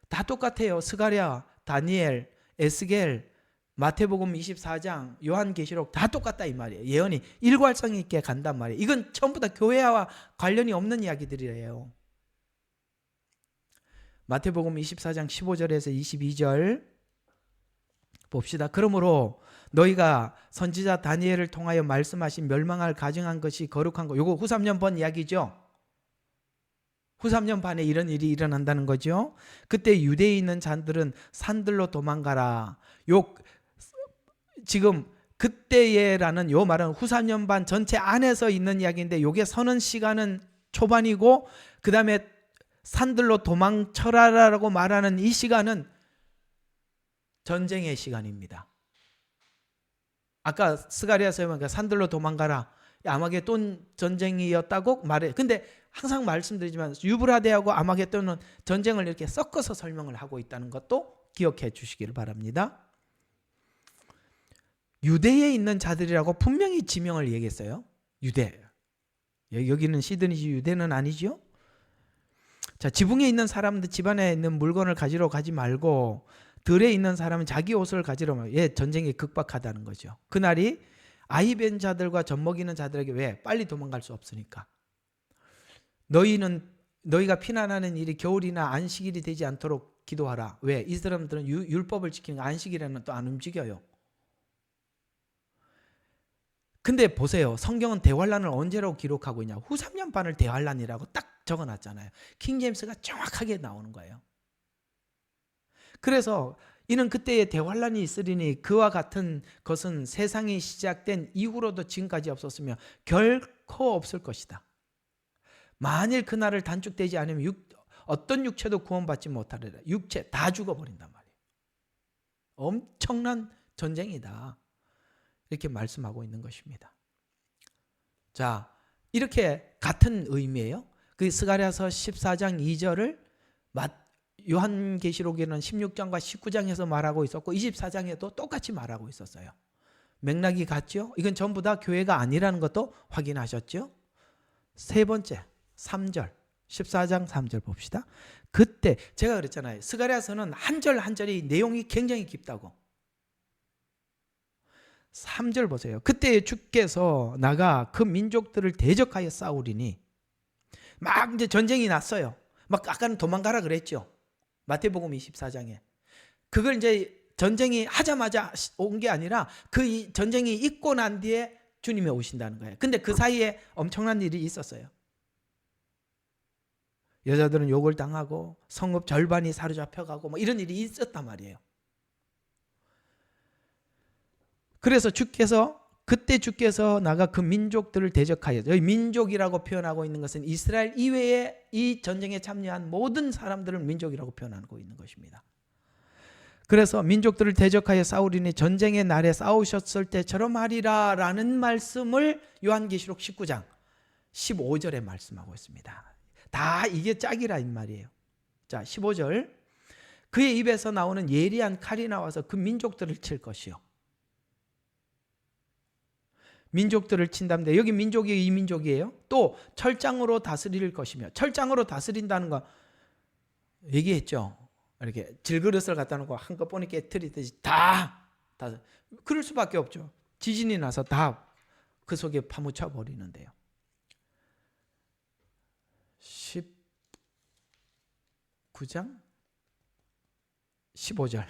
다 똑같아요. 스가랴, 다니엘, 에스겔, 마태복음 24장, 요한계시록 다 똑같다 이 말이에요. 예언이 일괄성 있게 간단 말이에요. 이건 전부 다 교회와 관련이 없는 이야기들이에요. 마태복음 24장 15절에서 22절 봅시다. 그러므로 너희가 선지자 다니엘을 통하여 말씀하신 멸망할 가증한 것이 거룩한 것, 요거 후 3년 번 이야기죠. 후 3년 반에 이런 일이 일어난다는 거죠. 그때 유대에 있는 자들은 산들로 도망가라. 지금 그때에라는 요 말은 후 3년 반 전체 안에서 있는 이야기인데, 요게 서는 시간은 초반이고 그 다음에 산들로 도망쳐라라고 말하는 이 시간은 전쟁의 시간입니다. 아까 스가랴서에 보니까 산들로 도망가라, 아마겟돈 전쟁이었다고 말해요. 근데 항상 말씀드리지만 유브라데하고 아마겟돈은 전쟁을 이렇게 섞어서 설명을 하고 있다는 것도 기억해 주시기를 바랍니다. 유대에 있는 자들이라고 분명히 지명을 얘기했어요. 유대. 여기는 시드니지 유대는 아니죠. 자, 지붕에 있는 사람들 집안에 있는 물건을 가지러 가지 말고 들에 있는 사람은 자기 옷을 가지러 가요. 예, 전쟁이 극박하다는 거죠. 그날이 아이 뵌 자들과 젖먹이는 자들에게, 왜? 빨리 도망갈 수 없으니까. 너희가 피난하는 일이 겨울이나 안식일이 되지 않도록 기도하라. 왜? 이 사람들은 율법을 지키는 안식일에는 또 안 움직여요. 근데 보세요. 성경은 대환란을 언제라고 기록하고 있냐? 후 3년 반을 대환란이라고 딱 적어놨잖아요. 킹제임스가 정확하게 나오는 거예요. 그래서 이는 그때의 대환란이 있으리니 그와 같은 것은 세상이 시작된 이후로도 지금까지 없었으며 결코 없을 것이다. 만일 그날을 단축되지 않으면 어떤 육체도 구원받지 못하리라. 육체 다 죽어버린단 말이에요. 엄청난 전쟁이다. 이렇게 말씀하고 있는 것입니다. 자, 이렇게 같은 의미예요. 그 스가랴서 14장 2절을 요한계시록에는 16장과 19장에서 말하고 있었고 24장에도 똑같이 말하고 있었어요. 맥락이 같죠? 이건 전부 다 교회가 아니라는 것도 확인하셨죠? 세 번째, 3절, 14장 3절 봅시다. 그때 제가 그랬잖아요. 스가랴서는 한 절 한 절이 내용이 굉장히 깊다고. 3절 보세요. 그때 주께서 나가 그 민족들을 대적하여 싸우리니 막 이제 전쟁이 났어요. 막 아까는 도망가라 그랬죠. 마태복음 24장에. 그걸 이제 전쟁이 하자마자 온 게 아니라 그 전쟁이 있고 난 뒤에 주님이 오신다는 거예요. 근데 그 사이에 엄청난 일이 있었어요. 여자들은 욕을 당하고 성읍 절반이 사로잡혀가고 뭐 이런 일이 있었단 말이에요. 그래서 그때 주께서 나가 그 민족들을 대적하여, 여기 민족이라고 표현하고 있는 것은 이스라엘 이외에 이 전쟁에 참여한 모든 사람들을 민족이라고 표현하고 있는 것입니다. 그래서 민족들을 대적하여 싸우리니 전쟁의 날에 싸우셨을 때처럼 하리라 라는 말씀을 요한계시록 19장 15절에 말씀하고 있습니다. 다 이게 짝이라 이 말이에요. 자, 15절. 그의 입에서 나오는 예리한 칼이 나와서 그 민족들을 칠 것이요. 민족들을 친다는데 여기 민족이 이 민족이에요. 또 철장으로 다스릴 것이며, 철장으로 다스린다는 거 얘기했죠. 이렇게 질그릇을 갖다 놓고 한꺼번에 깨트리듯이 다 그럴 수밖에 없죠. 지진이 나서 다 그 속에 파묻혀 버리는데요. 19장 15절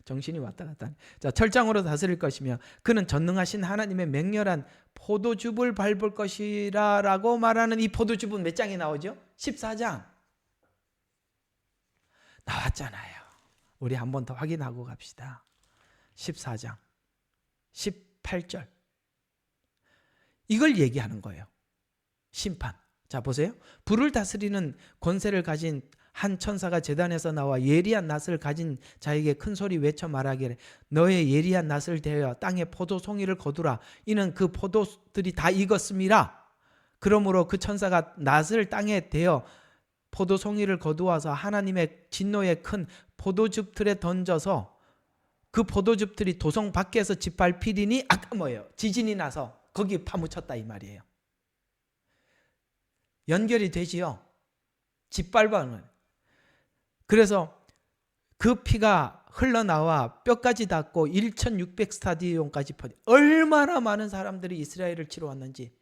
정신이 왔다 갔다 하네. 자, 철장으로 다스릴 것이며 그는 전능하신 하나님의 맹렬한 포도즙을 밟을 것이라 라고 말하는 이 포도즙은 몇 장이 나오죠? 14장 나왔잖아요. 우리 한 번 더 확인하고 갑시다. 14장 18절 이걸 얘기하는 거예요. 심판. 자, 보세요. 불을 다스리는 권세를 가진 한 천사가 제단에서 나와 예리한 낫을 가진 자에게 큰 소리 외쳐 말하기를 너의 예리한 낫을 대하여 땅에 포도송이를 거두라. 이는 그 포도들이 다 익었음이라. 그러므로 그 천사가 낫을 땅에 대어 포도송이를 거두어서 하나님의 진노의 큰 포도즙 틀에 던져서 그 포도즙 틀이 도성 밖에서 짓밟히리니 아까 뭐예요? 지진이 나서 거기 파묻혔다 이 말이에요. 연결이 되지요. 짓밟아는. 그래서 그 피가 흘러나와 뼈까지 닿고 1600 스타디온까지 퍼져. 얼마나 많은 사람들이 이스라엘을 치러 왔는지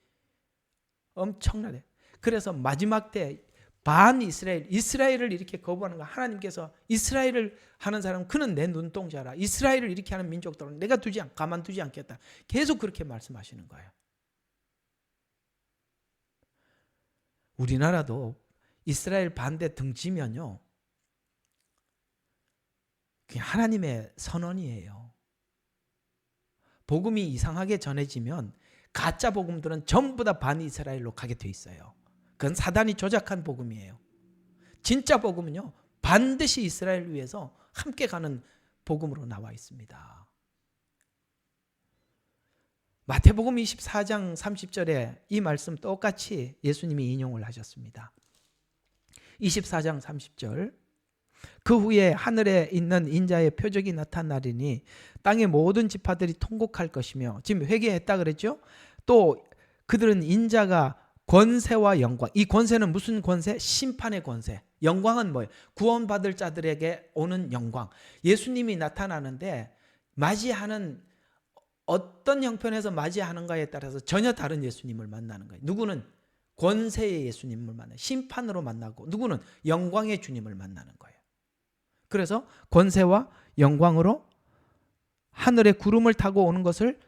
엄청나네. 그래서 마지막 때 반 이스라엘을 이렇게 거부하는 거 하나님께서 이스라엘을 하는 사람은 그는 내 눈동자라. 이스라엘을 이렇게 하는 민족들은 내가 가만두지 않겠다. 계속 그렇게 말씀하시는 거예요. 우리나라도 이스라엘 반대 등지면요. 그게 하나님의 선언이에요. 복음이 이상하게 전해지면 가짜 복음들은 전부 다 반이스라엘로 가게 돼 있어요. 그건 사단이 조작한 복음이에요. 진짜 복음은요. 반드시 이스라엘을 위해서 함께 가는 복음으로 나와 있습니다. 마태복음 24장 30절에 이 말씀 똑같이 예수님이 인용을 하셨습니다. 24장 30절 그 후에 하늘에 있는 인자의 표적이 나타나리니 땅의 모든 지파들이 통곡할 것이며 지금 회개했다 그랬죠? 또 그들은 인자가 권세와 영광, 이 권세는 무슨 권세? 심판의 권세. 영광은 뭐예요? 구원받을 자들에게 오는 영광. 예수님이 나타나는데 맞이하는 어떤 형편에서 맞이하는가에 따라서 전혀 다른 예수님을 만나는 거예요. 누구는 권세의 예수님을 만나요. 심판으로 만나고 누구는 영광의 주님을 만나는 거예요. 그래서 권세와 영광으로 하늘의 구름을 타고 오는 것을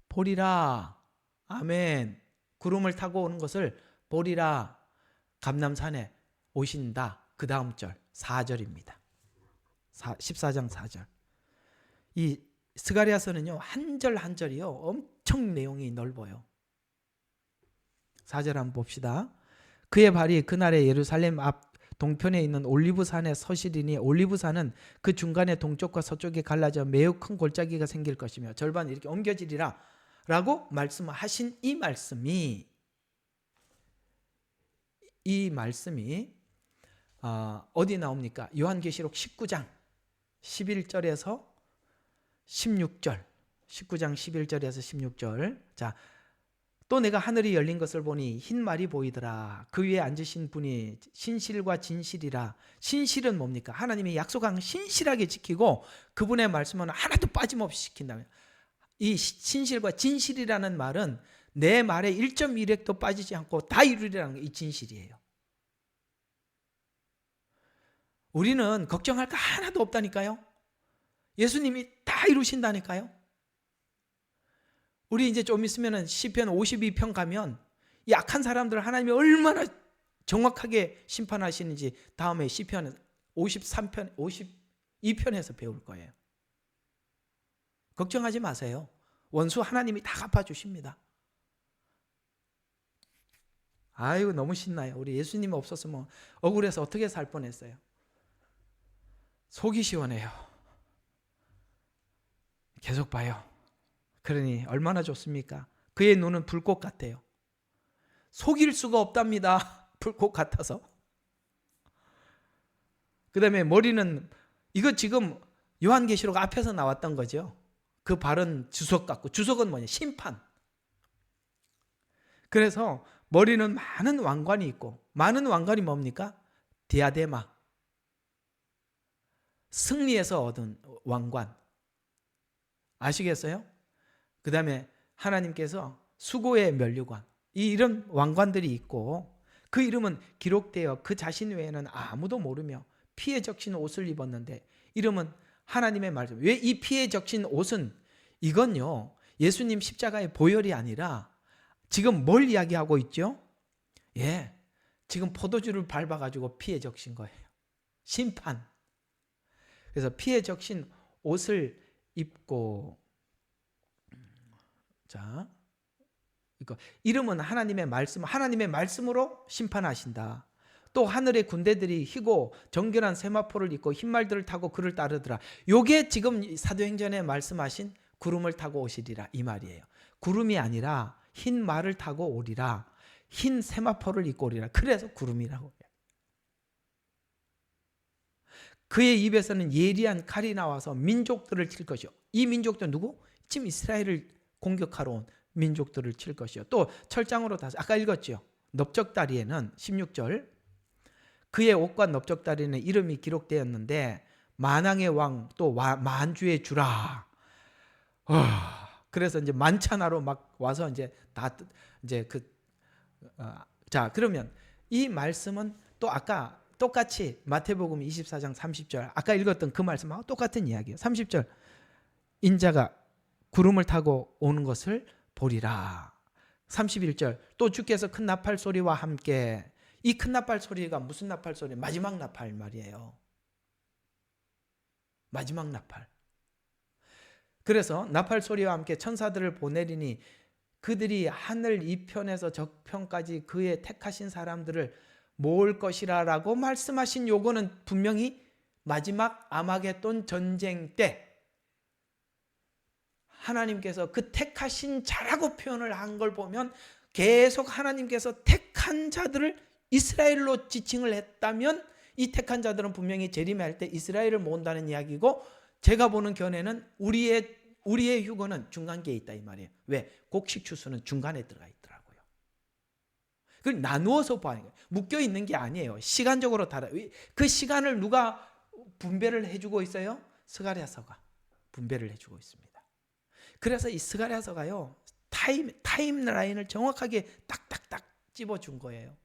보리라. 아멘. 구름을 타고 오는 것을 보리라. 감람산에 오신다. 그 다음 절 4절입니다. 14장 4절. 이 스가랴서는요, 한 절 한 절이요 엄청 내용이 넓어요. 4절 한번 봅시다. 그의 발이 그날의 예루살렘 앞 동편에 있는 올리브산에 서시리니 올리브산은 그 중간에 동쪽과 서쪽에 갈라져 매우 큰 골짜기가 생길 것이며 절반 이렇게 옮겨지리라 라고 말씀하신 이 말씀이 어디 나옵니까? 요한계시록 19장 11절에서 16절. 19장 11절에서 16절. 자, 또 내가 하늘이 열린 것을 보니 흰 말이 보이더라. 그 위에 앉으신 분이 신실과 진실이라. 신실은 뭡니까? 하나님이 약속한 신실하게 지키고 그분의 말씀은 하나도 빠짐없이 지킨다면, 이 신실과 진실이라는 말은 내 말에 1.1획도 빠지지 않고 다 이루리라는 게 이 진실이에요. 우리는 걱정할 거 하나도 없다니까요. 예수님이 다 이루신다니까요. 우리 이제 좀 있으면 시편 52편 가면 이 악한 사람들을 하나님이 얼마나 정확하게 심판하시는지 다음에 시편 53편, 52편에서 배울 거예요. 걱정하지 마세요. 원수 하나님이 다 갚아주십니다. 아이고 너무 신나요. 우리 예수님 없었으면 억울해서 어떻게 살 뻔했어요. 속이 시원해요. 계속 봐요. 그러니 얼마나 좋습니까? 그의 눈은 불꽃 같아요. 속일 수가 없답니다. 불꽃 같아서. 그 다음에 머리는, 이거 지금 요한계시록 앞에서 나왔던 거죠. 그 발은 주석 같고, 주석은 뭐냐? 심판. 그래서 머리는 많은 왕관이 있고, 많은 왕관이 뭡니까? 디아데마. 승리에서 얻은 왕관. 아시겠어요? 그 다음에 하나님께서 수고의 면류관, 이 이런 왕관들이 있고 그 이름은 기록되어 그 자신 외에는 아무도 모르며 피에 적신 옷을 입었는데, 이름은 하나님의 말씀. 왜 이 피에 적신 옷은, 이건요 예수님 십자가의 보혈이 아니라 지금 뭘 이야기하고 있죠? 지금 포도주를 밟아가지고 피에 적신 거예요. 심판. 그래서 피에 적신 옷을 입고, 자, 이름은 하나님의 말씀, 하나님의 말씀으로 심판하신다. 또 하늘의 군대들이 희고 정결한 세마포를 입고 흰 말들을 타고 그를 따르더라. 요게 지금 사도행전에 말씀하신 구름을 타고 오시리라 이 말이에요. 구름이 아니라 흰 말을 타고 오리라. 흰 세마포를 입고 오리라. 그래서 구름이라고 해요. 그의 입에서는 예리한 칼이 나와서 민족들을 칠 것이요. 이 민족들 누구? 지금 이스라엘을 공격하러 온 민족들을 칠 것이요. 또 철장으로 다시, 아까 읽었죠. 넓적다리에는 16절, 그의 옷과 넓적다리에는 이름이 기록되었는데 만왕의 왕, 또 만주의 주라. 그래서 이제 만찬하러 막 와서 자, 그러면 이 말씀은 또 아까 똑같이 마태복음 24장 30절, 아까 읽었던 그 말씀하고 똑같은 이야기예요. 30절, 인자가 구름을 타고 오는 것을 보리라. 31절, 또 주께서 큰 나팔 소리와 함께, 이 큰 나팔 소리가 무슨 나팔 소리? 마지막 나팔 말이에요. 마지막 나팔. 그래서 나팔 소리와 함께 천사들을 보내리니 그들이 하늘 이편에서 저편까지 그의 택하신 사람들을 모을 것이라라고 말씀하신 요거는 분명히 마지막 아마겟돈 전쟁 때 하나님께서 그 택하신 자라고 표현을 한 걸 보면 계속 하나님께서 택한 자들을 이스라엘로 지칭을 했다면 이 택한 자들은 분명히 재림할 때 이스라엘을 모은다는 이야기고, 제가 보는 견해는 우리의 휴거는 중간계에 있다 이 말이에요. 왜? 곡식 추수는 중간에 들어가 있더라고요. 그걸 나누어서 봐야 해요. 묶여 있는 게 아니에요. 시간적으로 다르. 그 시간을 누가 분배를 해주고 있어요? 스가랴서가 분배를 해주고 있습니다. 그래서 이 스가랴서가요 타임라인을 정확하게 딱딱딱 찝어준 거예요.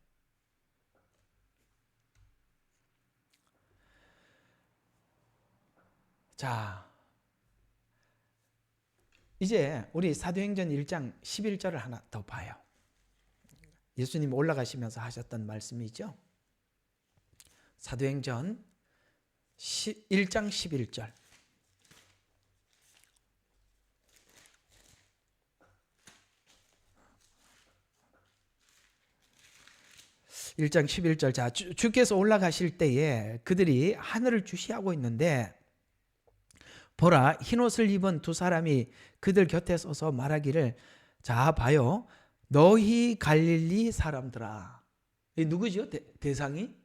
자, 이제 우리 사도행전 1장 11절을 하나 더 봐요. 예수님 올라가시면서 하셨던 말씀이죠. 사도행전 1장 11절. 일장 11절. 자, 주께서 올라가실 때에 그들이 하늘을 주시하고 있는데 보라, 흰옷을 입은 두 사람이 그들 곁에 서서 말하기를, 자 봐요, 너희 갈릴리 사람들아. 이 누구죠? 대상이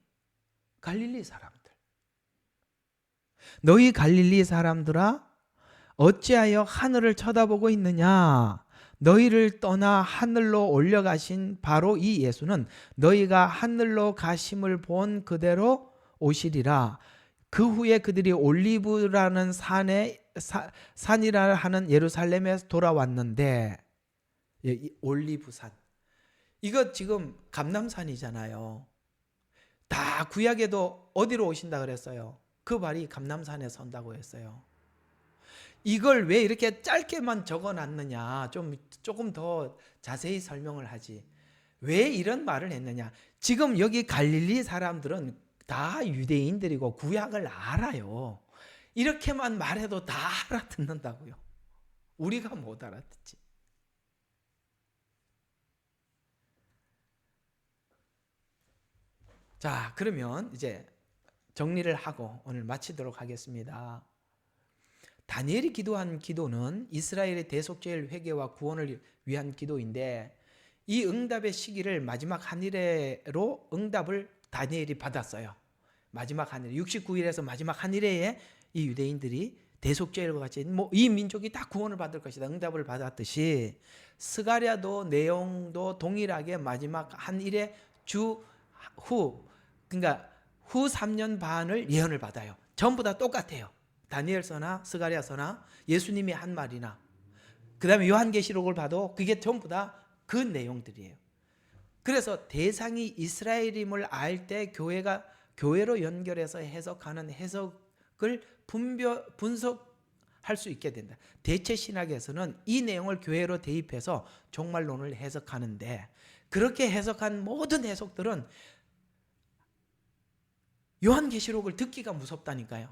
갈릴리 사람들. 너희 갈릴리 사람들아, 어찌하여 하늘을 쳐다보고 있느냐? 너희를 떠나 하늘로 올려가신 바로 이 예수는 너희가 하늘로 가심을 본 그대로 오시리라. 그 후에 그들이 올리브라는 산이라 하는 예루살렘에 돌아왔는데, 올리브산, 이거 지금 감람산이잖아요. 다 구약에도 어디로 오신다 그랬어요? 그 발이 감람산에 선다고 했어요. 이걸 왜 이렇게 짧게만 적어놨느냐, 조금 더 자세히 설명을 하지. 왜 이런 말을 했느냐? 지금 여기 갈릴리 사람들은 다 유대인들이고 구약을 알아요. 이렇게만 말해도 다 알아듣는다고요. 우리가 못 알아듣지. 자, 그러면 이제 정리를 하고 오늘 마치도록 하겠습니다. 다니엘이 기도한 기도는 이스라엘의 대속죄의 회개와 구원을 위한 기도인데, 이 응답의 시기를 마지막 한일회로 응답을 다니엘이 받았어요. 마지막 한일회, 69일에서 마지막 한일회에 이 유대인들이 대속죄와 같이 이 민족이 다 구원을 받을 것이다 응답을 받았듯이, 스가랴도 내용도 동일하게 마지막 한일회 그러니까 후 3년 반을 예언을 받아요. 전부 다 똑같아요. 다니엘서나 스가랴서나 예수님이 한 말이나, 그 다음에 요한계시록을 봐도 그게 전부 다 그 내용들이에요. 그래서 대상이 이스라엘임을 알 때 교회로 연결해서 해석하는 해석을 분석할 수 있게 된다. 대체 신학에서는 이 내용을 교회로 대입해서 종말론을 해석하는데, 그렇게 해석한 모든 해석들은 요한계시록을 듣기가 무섭다니까요.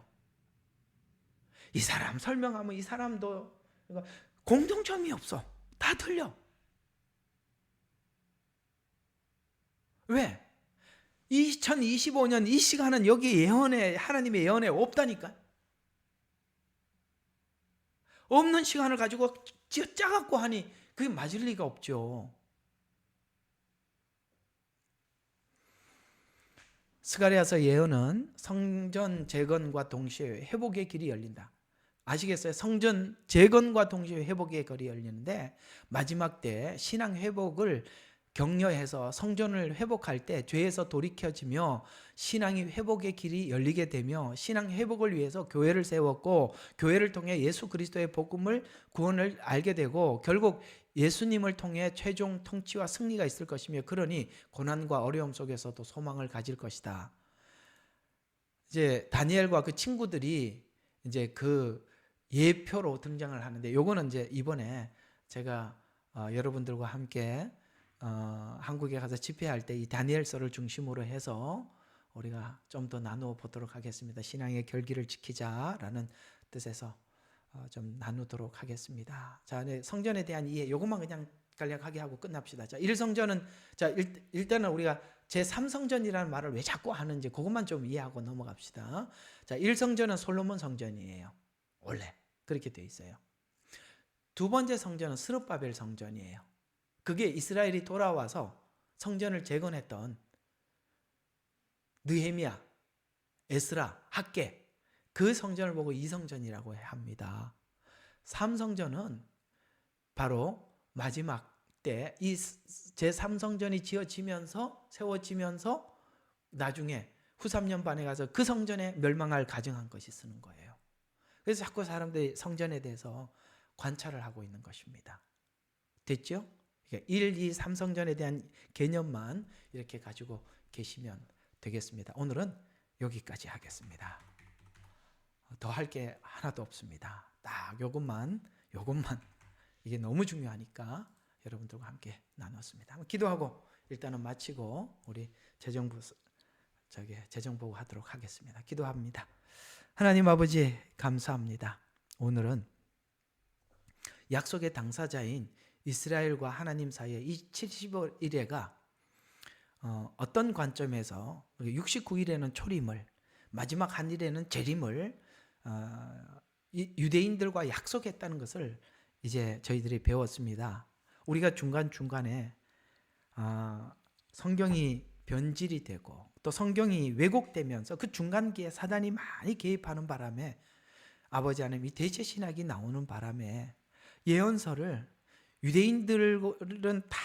이 사람 설명하면 이 사람도 공통점이 없어. 다 틀려. 왜? 2025년 이 시간은 여기 예언에, 하나님의 예언에 없다니까. 없는 시간을 가지고 짜갖고 하니 그게 맞을 리가 없죠. 스가랴서 예언은 성전 재건과 동시에 회복의 길이 열린다. 아시겠어요? 성전 재건과 동시에 회복의 길이 열리는데, 마지막 때 신앙 회복을 격려해서 성전을 회복할 때 죄에서 돌이켜지며 신앙이 회복의 길이 열리게 되며, 신앙 회복을 위해서 교회를 세웠고, 교회를 통해 예수 그리스도의 복음을, 구원을 알게 되고, 결국 예수님을 통해 최종 통치와 승리가 있을 것이며, 그러니 고난과 어려움 속에서도 소망을 가질 것이다. 이제 다니엘과 그 친구들이 이제 그 예표로 등장을 하는데, 요거는 이제 이번에 제가 여러분들과 함께 한국에 가서 집회할 때 이 다니엘서를 중심으로 해서 우리가 좀 더 나누어 보도록 하겠습니다. 신앙의 결기를 지키자라는 뜻에서 좀 나누도록 하겠습니다. 자, 성전에 대한 이해, 요것만 그냥 간략하게 하고 끝납시다. 자, 1성전은, 자, 일단은 우리가 제3성전이라는 말을 왜 자꾸 하는지 그것만 좀 이해하고 넘어갑시다. 자, 1성전은 솔로몬 성전이에요. 원래 그렇게 돼 있어요. 두 번째 성전은 스룹바벨 성전이에요. 그게 이스라엘이 돌아와서 성전을 재건했던 느헤미야, 에스라, 학개, 그 성전을 보고 2성전이라고 합니다. 3성전은 바로 마지막 때 이 제3성전이 세워지면서 나중에 후 3년 반에 가서 그 성전에 멸망할 가정한 것이 쓰는 거예요. 그래서 자꾸 사람들이 성전에 대해서 관찰을 하고 있는 것입니다. 됐죠? 1, 2, 3성전에 대한 개념만 이렇게 가지고 계시면 되겠습니다. 오늘은 여기까지 하겠습니다. 더 할 게 하나도 없습니다. 딱 요것만 이게 너무 중요하니까 여러분들과 함께 나눴습니다. 한번 기도하고 일단은 마치고 우리 재정보고 하도록 하겠습니다. 기도합니다. 하나님 아버지 감사합니다. 오늘은 약속의 당사자인 이스라엘과 하나님 사이의 이 70일에가 어떤 관점에서 69일에는 초림을, 마지막 한 일에는 재림을 유대인들과 약속했다는 것을 이제 저희들이 배웠습니다. 우리가 중간중간에 성경이 변질이 되고 또 성경이 왜곡되면서 그 중간기에 사단이 많이 개입하는 바람에 아버지 하나님 이 대체신학이 나오는 바람에 예언서를 유대인들은 다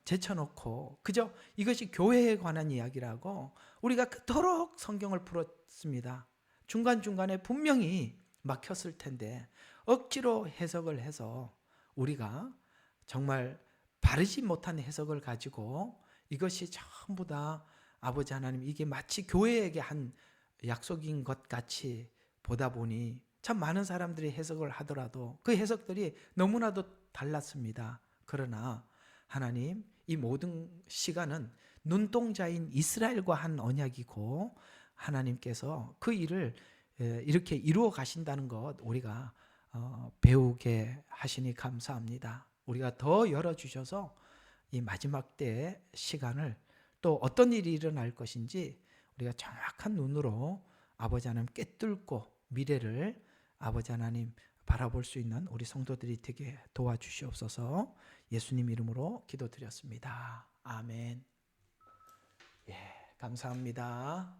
제쳐놓고 그저 이것이 교회에 관한 이야기라고 우리가 그토록 성경을 풀었습니다. 중간중간에 분명히 막혔을 텐데 억지로 해석을 해서 우리가 정말 바르지 못한 해석을 가지고 이것이 전부 다 아버지 하나님 이게 마치 교회에게 한 약속인 것 같이 보다 보니 참 많은 사람들이 해석을 하더라도 그 해석들이 너무나도 달랐습니다. 그러나 하나님 이 모든 시간은 눈동자인 이스라엘과 한 언약이고 하나님께서 그 일을 이렇게 이루어 가신다는 것 우리가 배우게 하시니 감사합니다. 우리가 더 열어주셔서 이 마지막 때의 시간을 또 어떤 일이 일어날 것인지 우리가 정확한 눈으로 아버지 하나님 꿰뚫고 미래를 아버지 하나님 바라볼 수 있는 우리 성도들이 되게 도와주시옵소서. 예수님 이름으로 기도드렸습니다. 아멘. 예, 감사합니다.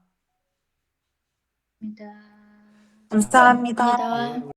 감사합니다. 예,